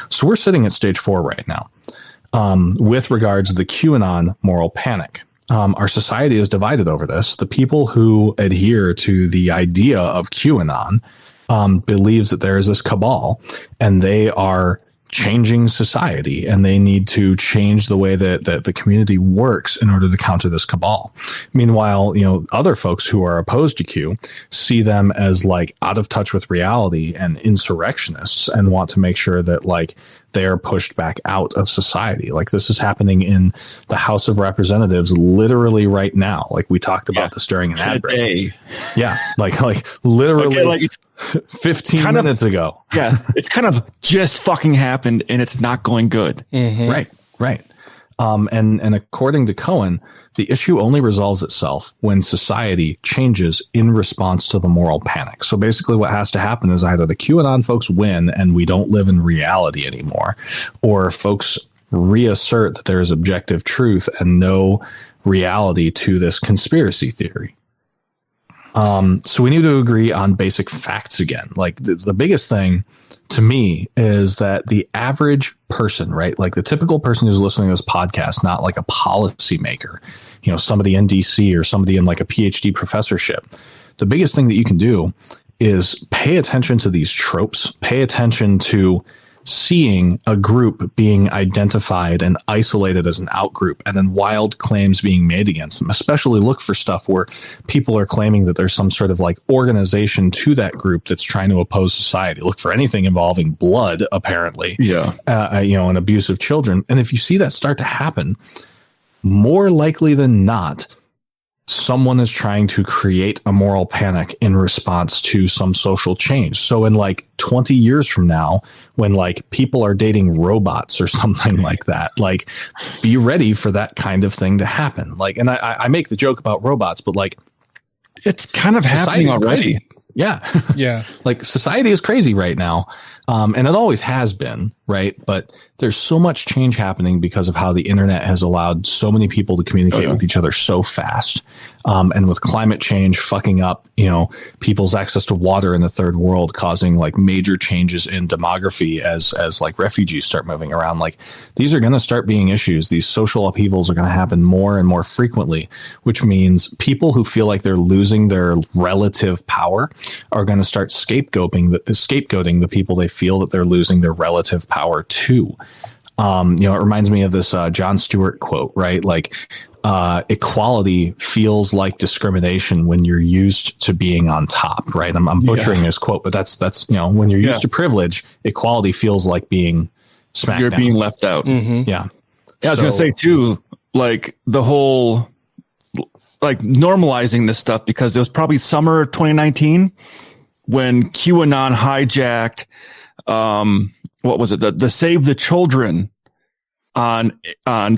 I: So we're sitting at stage 4 right now. With regards to the QAnon moral panic, our society is divided over this. The people who adhere to the idea of QAnon believes that there is this cabal and they are changing society and they need to change the way that the community works in order to counter this cabal. Meanwhile, other folks who are opposed to Q see them as like out of touch with reality and insurrectionists and want to make sure that like they are pushed back out of society. Like this is happening in the House of Representatives literally right now. Like we talked about this during an ad break. Yeah. Like literally 15 minutes ago.
H: Yeah. It's kind of just fucking happened and it's not going good.
I: Right. And according to Cohen, the issue only resolves itself when society changes in response to the moral panic. So basically what has to happen is either the QAnon folks win and we don't live in reality anymore, or folks reassert that there is objective truth and no reality to this conspiracy theory. So we need to agree on basic facts again. Like the biggest thing to me is that the average person, right? Like the typical person who's listening to this podcast, not like a policymaker, somebody in DC or somebody in like a PhD professorship. The biggest thing that you can do is pay attention to these tropes, pay attention to seeing a group being identified and isolated as an outgroup and then wild claims being made against them. Especially look for stuff where people are claiming that there's some sort of like organization to that group that's trying to oppose society. Look for anything involving blood, apparently.
H: Yeah.
I: And abuse of children. And if you see that start to happen, more likely than not, someone is trying to create a moral panic in response to some social change. So in like 20 years from now, when like people are dating robots or something like that, like be ready for that kind of thing to happen. Like, and I make the joke about robots, but like
H: it's kind of happening already.
I: Yeah.
G: Yeah.
I: Like society is crazy right now. And it always has been, right? But there's so much change happening because of how the internet has allowed so many people to communicate with each other so fast. And with climate change fucking up, people's access to water in the third world, causing like major changes in demography as like refugees start moving around. Like these are going to start being issues. These social upheavals are going to happen more and more frequently, which means people who feel like they're losing their relative power are going to start scapegoating the people they feel that they're losing their relative power to. It reminds me of this Jon Stewart quote, right? Like, equality feels like discrimination when you're used to being on top, right? I'm butchering his quote, but that's when you're used to privilege, equality feels like being smacked down.
H: You're being left out.
I: Yeah.
H: Yeah, I was going to say too, like the whole, like normalizing this stuff, because it was probably summer 2019 when QAnon hijacked, what was it? The Save the Children on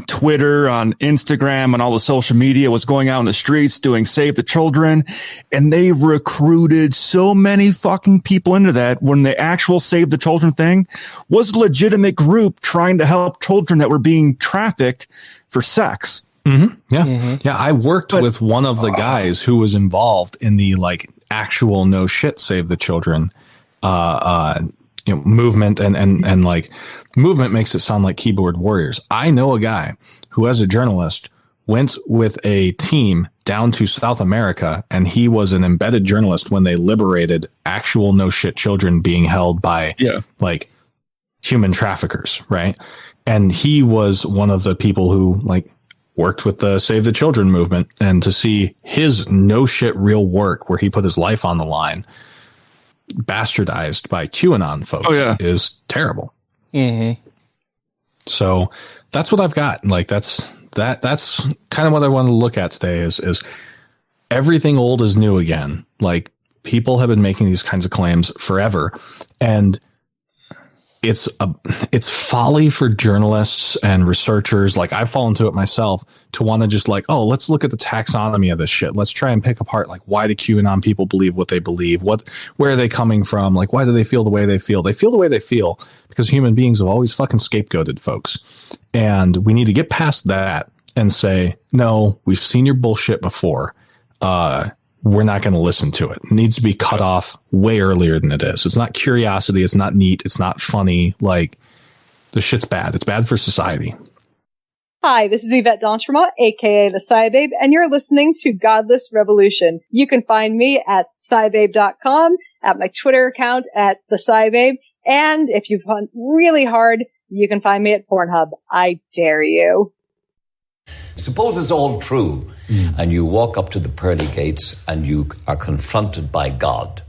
H: Twitter, on Instagram, on all the social media, was going out in the streets doing Save the Children, and they recruited so many fucking people into that when the actual Save the Children thing was a legitimate group trying to help children that were being trafficked for sex.
I: Mm-hmm. Yeah. Mm-hmm. Yeah. I worked with one of the guys who was involved in the like actual no shit Save the Children movement and like movement makes it sound like keyboard warriors. I know a guy who, as a journalist, went with a team down to South America, and he was an embedded journalist when they liberated actual no shit children being held by like human traffickers. Right. And he was one of the people who like worked with the Save the Children movement, and to see his no shit real work where he put his life on the line bastardized by QAnon folks is terrible. Mm-hmm. So that's what I've got. Like that's kind of what I want to look at today is everything old is new again. Like people have been making these kinds of claims forever, and it's folly for journalists and researchers. Like I've fallen to it myself to want to just like, oh, let's look at the taxonomy of this shit. Let's try and pick apart like why do QAnon people believe what they believe? Where are they coming from? Like why do they feel the way they feel? They feel the way they feel because human beings have always fucking scapegoated folks. And we need to get past that and say, no, we've seen your bullshit before. We're not going to listen to it. It needs to be cut off way earlier than it is. It's not curiosity. It's not neat. It's not funny. Like, the shit's bad. It's bad for society.
N: Hi, this is Yvette Dontremont, aka the Cybabe, and you're listening to Godless Rebelution. You can find me at cybabe.com, at my Twitter account at the Cybabe, and if you've hunt really hard, you can find me at Pornhub. I dare you.
O: Suppose it's all true, and you walk up to the pearly gates and you are confronted by God.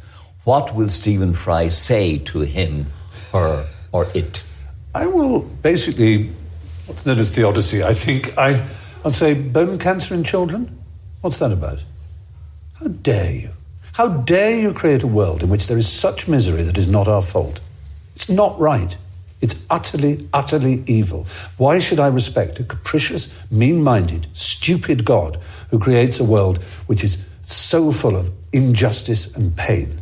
O: What will Stephen Fry say to him, her, or it?
P: I will basically, what's known as theodicy, I think. I'll say, bone cancer in children? What's that about? How dare you? How dare you create a world in which there is such misery that is not our fault? It's not right. It's utterly, utterly evil. Why should I respect a capricious, mean-minded, stupid God who creates a world which is so full of injustice and pain?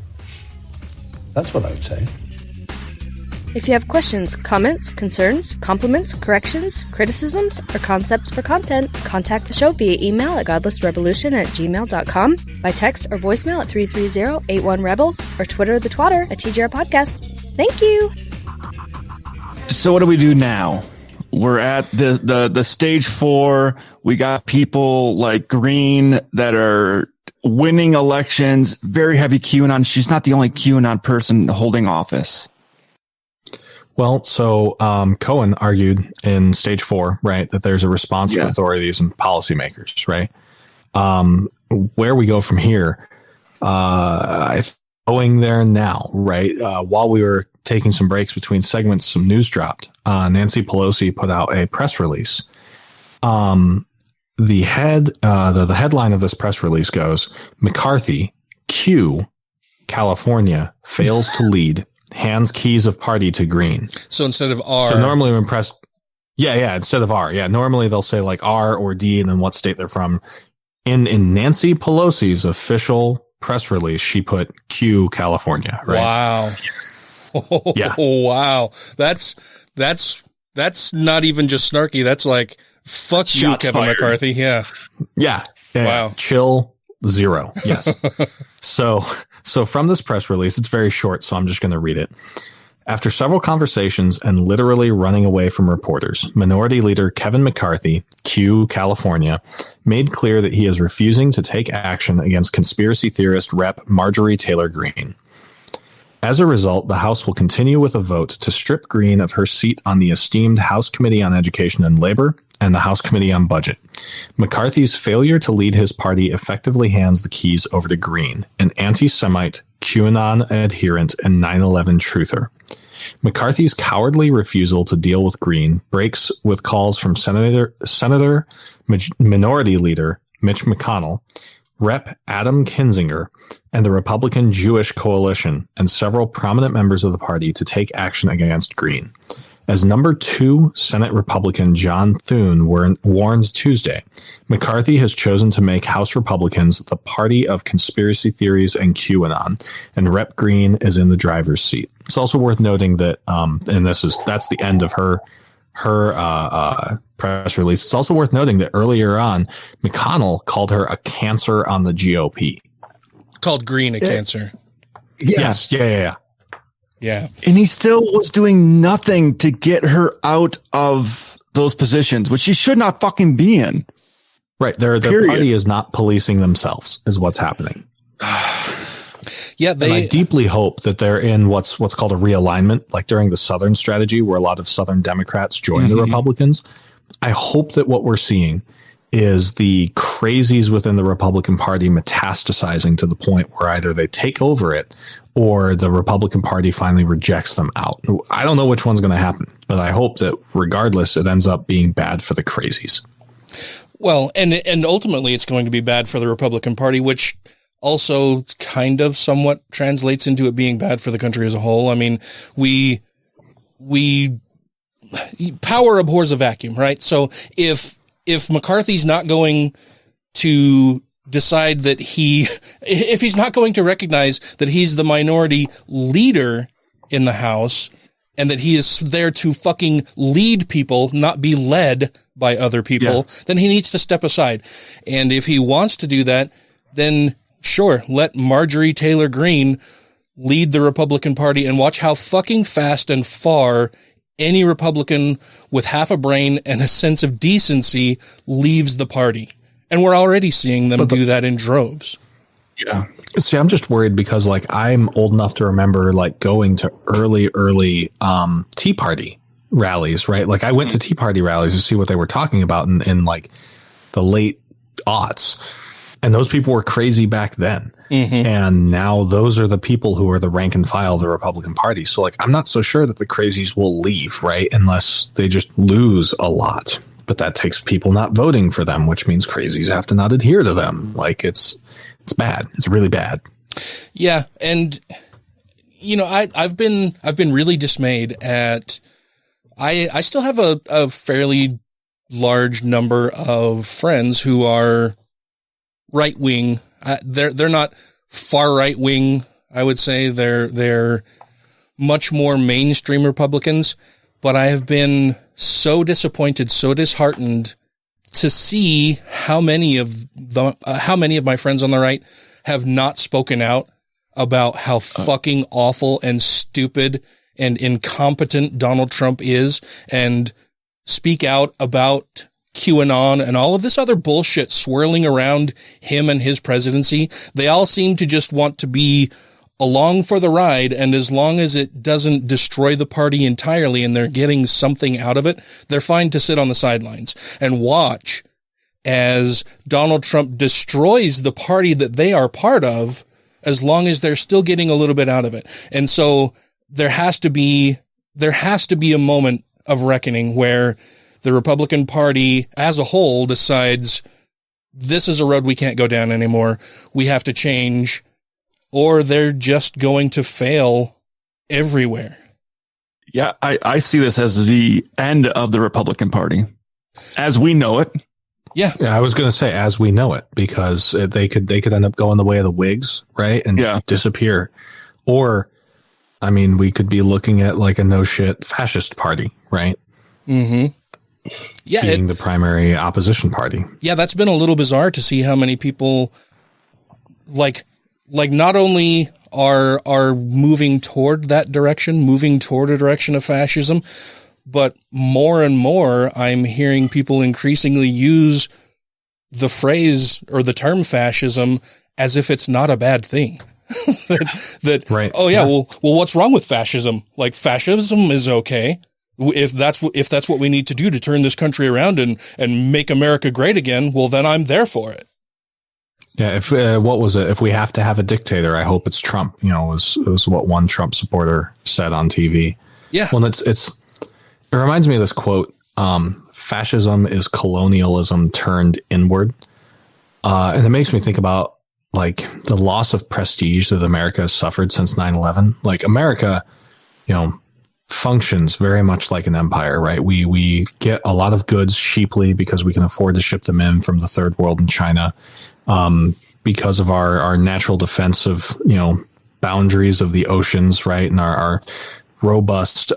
P: That's what I would say.
M: If you have questions, comments, concerns, compliments, corrections, criticisms, or concepts for content, contact the show via email at godlessrebelution@gmail.com, by text or voicemail at 330-81-REBEL, or Twitter the twatter at TGR Podcast. Thank you!
H: So what do we do now? We're at the stage 4. We got people like Green that are winning elections, very heavy QAnon. She's not the only QAnon person holding office.
I: Well, so Cohen argued in stage 4, right, that there's a response from authorities and policymakers, right? Where we go from here, going there now, right? While we were taking some breaks between segments, some news dropped. Nancy Pelosi put out a press release. The headline of this press release goes, McCarthy, Q, California, fails to lead, hands keys of party to Green.
G: So instead of R.
I: So normally when press, instead of R. Yeah, normally they'll say like R or D and then what state they're from. In Nancy Pelosi's official press release, she put Q, California, right?
G: Wow.
I: Yeah.
G: Wow. That's not even just snarky. That's like, fuck
I: Shots
G: you, Kevin
I: fired.
G: McCarthy. Yeah.
I: Yeah.
G: Wow.
I: Chill 0. Yes. So from this press release, it's very short, so I'm just going to read it. After several conversations and literally running away from reporters, Minority Leader Kevin McCarthy, Q, California, made clear that he is refusing to take action against conspiracy theorist Rep. Marjorie Taylor Greene. As a result, the House will continue with a vote to strip Greene of her seat on the esteemed House Committee on Education and Labor and the House Committee on Budget. McCarthy's failure to lead his party effectively hands the keys over to Greene, an anti-Semite, QAnon adherent, and 9/11 truther. McCarthy's cowardly refusal to deal with Greene breaks with calls from Senator Minority Leader Mitch McConnell, Rep. Adam Kinzinger, and the Republican Jewish Coalition, and several prominent members of the party to take action against Greene. As number 2 Senate Republican John Thune warns Tuesday, McCarthy has chosen to make House Republicans the party of conspiracy theories and QAnon, and Rep. Green is in the driver's seat. It's also worth noting that, and that's the end of her press release. It's also worth noting that earlier on, McConnell called her a cancer on the GOP.
G: Called Green a cancer.
H: Yeah.
I: Yes. Yeah.
G: Yeah.
H: And he still was doing nothing to get her out of those positions, which she should not fucking be in.
I: Right. The party is not policing themselves, is what's happening.
G: Yeah,
I: and I deeply hope that they're in what's called a realignment, like during the Southern strategy, where a lot of Southern Democrats joined the Republicans. I hope that what we're seeing is the crazies within the Republican Party metastasizing to the point where either they take over it or the Republican Party finally rejects them out. I don't know which one's going to happen, but I hope that regardless, it ends up being bad for the crazies.
G: Well, and ultimately it's going to be bad for the Republican Party, which also kind of somewhat translates into it being bad for the country as a whole. I mean, we power abhors a vacuum, right? So if McCarthy's not going to decide that if he's not going to recognize that he's the minority leader in the House and that he is there to fucking lead people, not be led by other people, then he needs to step aside. And if he wants to do that, then sure, let Marjorie Taylor Greene lead the Republican Party and watch how fucking fast and far any Republican with half a brain and a sense of decency leaves the party. And we're already seeing them do that in droves.
I: Yeah. See, I'm just worried because like I'm old enough to remember like going to early Tea Party rallies, right? Like I went to Tea Party rallies to see what they were talking about in like the late aughts. And those people were crazy back then. Mm-hmm. And now those are the people who are the rank and file of the Republican Party. So like, I'm not so sure that the crazies will leave, right? Unless they just lose a lot. But that takes people not voting for them, which means crazies have to not adhere to them. Like it's bad. It's really bad.
G: Yeah. And you know, I've been really dismayed at, I still have a fairly large number of friends who are right wing. They're not far right wing. I would say they're much more mainstream Republicans, but I have been so disappointed, so disheartened to see how many of my friends on the right have not spoken out about how fucking awful and stupid and incompetent Donald Trump is, and speak out about QAnon and all of this other bullshit swirling around him and his presidency. They all seem to just want to be along for the ride, and as long as it doesn't destroy the party entirely and they're getting something out of it, they're fine to sit on the sidelines and watch as Donald Trump destroys the party that they are part of, as long as they're still getting a little bit out of it. And so there has to be a moment of reckoning where the Republican Party as a whole decides this is a road we can't go down anymore. We have to change, or they're just going to fail everywhere.
H: Yeah, I see this as the end of the Republican Party as we know it.
I: Yeah, I was going to say as we know it, because they could end up going the way of the Whigs, right, and disappear. Or, I mean, we could be looking at like a no shit fascist party, right? Mm-hmm. Yeah, being the primary opposition party. Yeah,
G: that's been a little bizarre to see how many people like not only are moving toward that direction, moving toward a direction of fascism, but more and more I'm hearing people increasingly use the phrase or the term fascism as if it's not a bad thing. Right. Oh yeah, well, what's wrong with fascism? Like fascism is okay. If that's what we need to do to turn this country around and make America great again, well, then I'm there for it.
I: Yeah. If what was it? If we have to have a dictator, I hope it's Trump. You know, it was what one Trump supporter said on TV.
G: Yeah.
I: Well, it reminds me of this quote. Fascism is colonialism turned inward. And it makes me think about like the loss of prestige that America has suffered since 9/11. Like America, you know, functions very much like an empire, right? We get a lot of goods cheaply because we can afford to ship them in from the third world and China, because of our natural defense of, boundaries of the oceans, right? And our robust,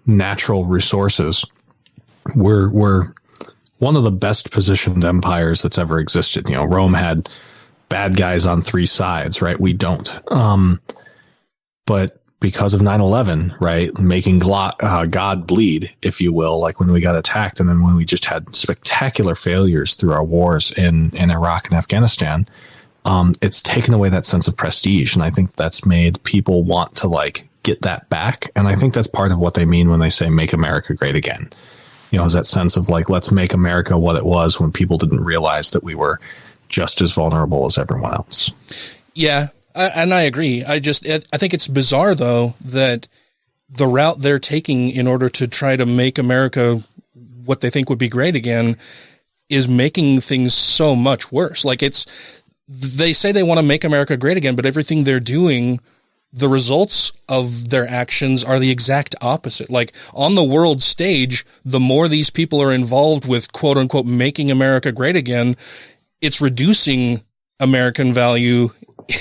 I: natural resources. We're one of the best positioned empires that's ever existed. Rome had bad guys on three sides, right? We don't. But because of 9/11, right, making God bleed, if you will, like when we got attacked, and then when we just had spectacular failures through our wars in Iraq and Afghanistan, it's taken away that sense of prestige. And I think that's made people want to get that back. And I think that's part of what they mean when they say make America great again. Is that sense of let's make America what it was when people didn't realize that we were just as vulnerable as everyone else.
G: Yeah. And I agree. I think it's bizarre, though, that the route they're taking in order to try to make America what they think would be great again is making things so much worse. They say they want to make America great again, but everything they're doing, the results of their actions are the exact opposite. On the world stage, the more these people are involved with quote unquote making America great again, it's reducing American value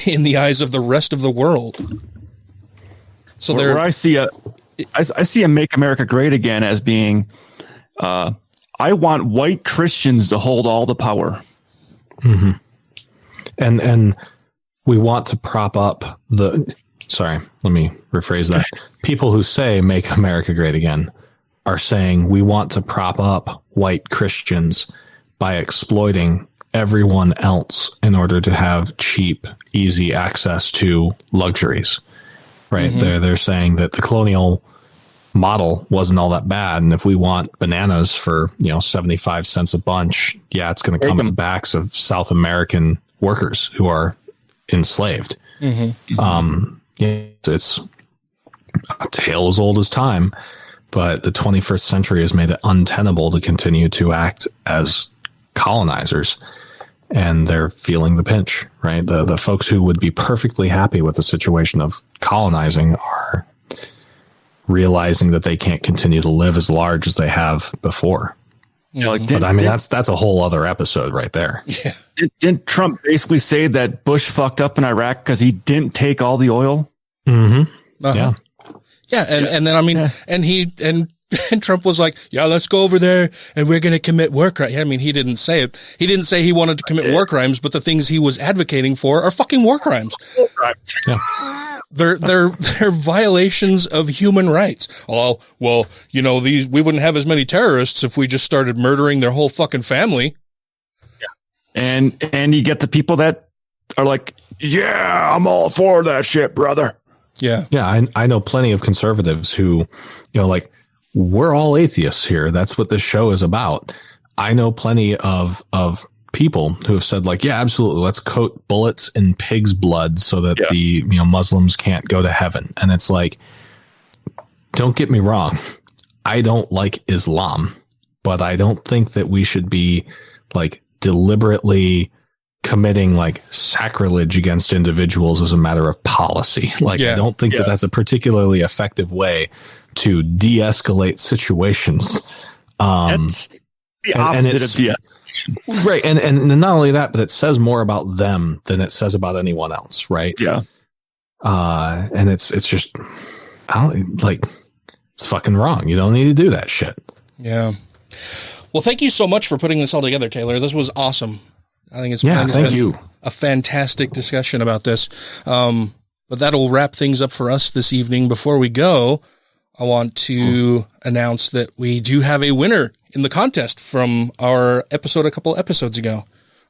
G: in the eyes of the rest of the world. So
H: where I see a make America great again as being, I want white Christians to hold all the power.
I: Mm-hmm. And we want to prop up sorry, let me rephrase that. People who say make America great again are saying we want to prop up white Christians by exploiting everyone else in order to have cheap, easy access to luxuries, right? Mm-hmm. They're saying that the colonial model wasn't all that bad. And if we want bananas for, 75 cents a bunch, it's going to come at the backs of South American workers who are enslaved. Mm-hmm. It's a tale as old as time, but the 21st century has made it untenable to continue to act as colonizers, and they're feeling the pinch, right? The folks who would be perfectly happy with the situation of colonizing are realizing that they can't continue to live as large as they have before. That's a whole other episode right there.
G: Yeah.
H: Didn't Trump basically say that Bush fucked up in Iraq because he didn't take all the oil?
I: Mm-hmm.
G: Uh-huh. Yeah. And then, and Trump was like, let's go over there and we're going to commit war crimes. He didn't say it. He didn't say he wanted to commit war crimes, but the things he was advocating for are fucking war crimes. Yeah. They're violations of human rights. Oh, well, we wouldn't have as many terrorists if we just started murdering their whole fucking family.
H: Yeah. And you get the people that are like, yeah, I'm all for that shit, brother.
G: Yeah.
I: Yeah. I know plenty of conservatives who, we're all atheists here. That's what this show is about. I know plenty of people who have said yeah, absolutely. Let's coat bullets in pig's blood so that the, Muslims can't go to heaven. And it's don't get me wrong. I don't like Islam, but I don't think that we should be deliberately committing sacrilege against individuals as a matter of policy. I don't think that that's a particularly effective way to de-escalate situations.
H: That's the opposite of de-escalation.
I: Right. And not only that, but it says more about them than it says about anyone else. Right.
H: Yeah.
I: And it's just, it's fucking wrong. You don't need to do that shit.
G: Yeah. Well, thank you so much for putting this all together, Taylor. This was awesome. I think it's
I: thank you.
G: A fantastic discussion about this. But that'll wrap things up for us this evening. Before we go, I want to announce that we do have a winner in the contest from our episode a couple episodes ago,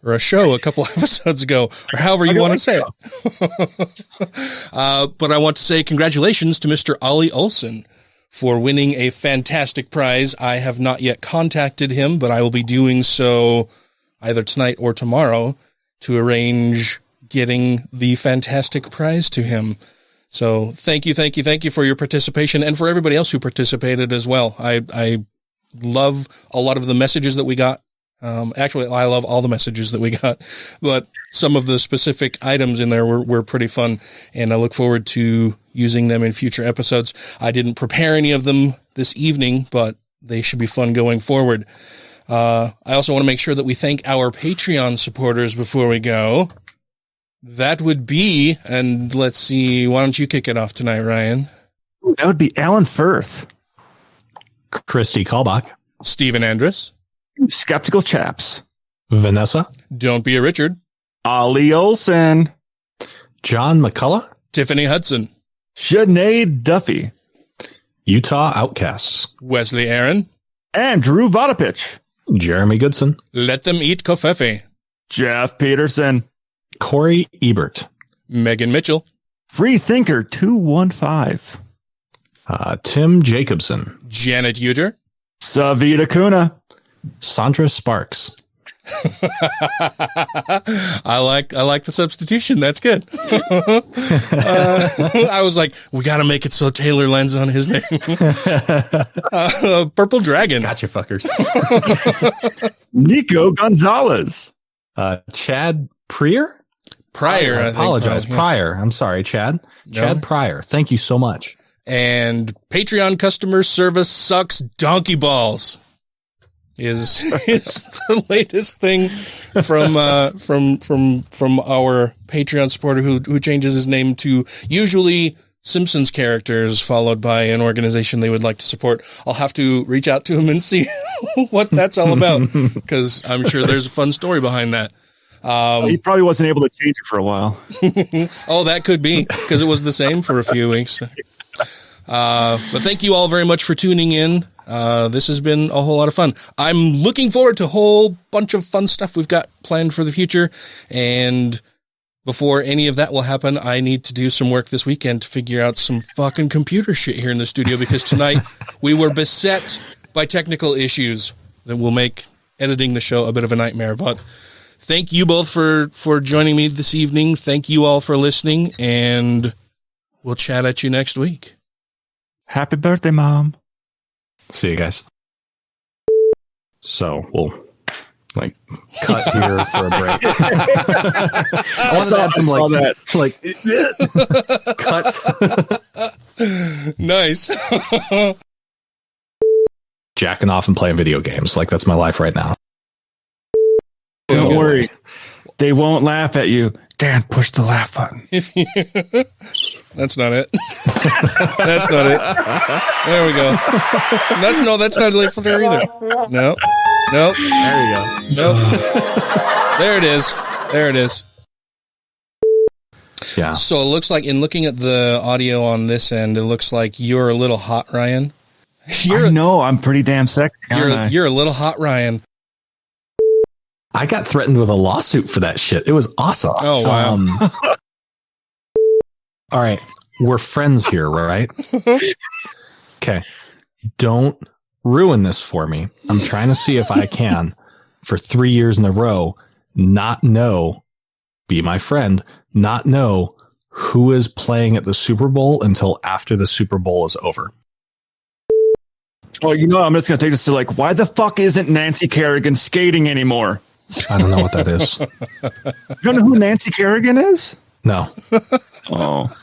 G: or a show a couple episodes ago, or however you want to say it. But I want to say congratulations to Mr. Ollie Olson for winning a fantastic prize. I have not yet contacted him, but I will be doing so either tonight or tomorrow to arrange getting the fantastic prize to him. So thank you for your participation, and for everybody else who participated as well. I love a lot of the messages that we got. Actually, I love all the messages that we got, but some of the specific items in there were pretty fun, and I look forward to using them in future episodes. I didn't prepare any of them this evening, but they should be fun going forward. I also want to make sure that we thank our Patreon supporters before we go. That would be, and let's see, why don't you kick it off tonight, Ryan?
H: That would be Alan Firth,
I: Christy Kalbach,
G: Stephen Andrus,
H: Skeptical Chaps,
I: Vanessa,
G: Don't Be a Richard,
H: Ollie Olson,
I: John McCullough,
G: Tiffany Hudson,
H: Sinead Duffy,
I: Utah Outcasts,
G: Wesley Aaron,
H: Andrew Vodopich,
I: Jeremy Goodson,
G: Let Them Eat Kofefe,
H: Jeff Peterson,
I: Corey Ebert,
G: Megan Mitchell,
H: Freethinker 215,
I: Tim Jacobson,
G: Janet Uter,
H: Savita Kuna,
I: Sandra Sparks.
G: I like the substitution. That's good. I was like, we got to make it so Taylor lands on his name. Purple Dragon.
I: Gotcha, fuckers.
H: Nico Gonzalez,
I: Chad Pryor.
G: Pryor.
I: I apologize. Pryor. I'm sorry, Chad. No. Chad Pryor. Thank you so much.
G: And Patreon customer service sucks donkey balls is the latest thing from our Patreon supporter who changes his name to usually Simpsons characters followed by an organization they would like to support. I'll have to reach out to him and see what that's all about, because I'm sure there's a fun story behind that.
H: He probably wasn't able to change it for a while.
G: Oh, that could be, because it was the same for a few weeks. But thank you all very much for tuning in. This has been a whole lot of fun. I'm looking forward to a whole bunch of fun stuff we've got planned for the future. And before any of that will happen, I need to do some work this weekend to figure out some fucking computer shit here in the studio, because tonight we were beset by technical issues that will make editing the show a bit of a nightmare. But thank you both for joining me this evening. Thank you all for listening, and we'll chat at you next week.
H: Happy birthday, Mom.
I: See you guys. So we'll cut here for a break. I wanted to add some cuts.
G: Nice.
I: Jacking off and playing video games. That's my life right now.
H: Don't worry. They won't laugh at you. Dan, push the laugh button.
G: That's not it. That's not it. There we go. That's not it for there either. No. There you go. Nope. There it is. There it is.
I: Yeah.
G: So it looks like, in looking at the audio on this end, it looks like you're a little hot, Ryan.
H: I'm pretty damn sexy.
G: You're a little hot, Ryan.
I: I got threatened with a lawsuit for that shit. It was awesome.
G: Oh, wow.
I: All right. We're friends here, right? Okay. Don't ruin this for me. I'm trying to see if I can, for 3 years in a row, be my friend, not know who is playing at the Super Bowl until after the Super Bowl is over.
H: Oh, I'm just going to take this to why the fuck isn't Nancy Kerrigan skating anymore?
I: I don't know what that is.
H: You don't know who Nancy Kerrigan is?
I: No.
H: Oh.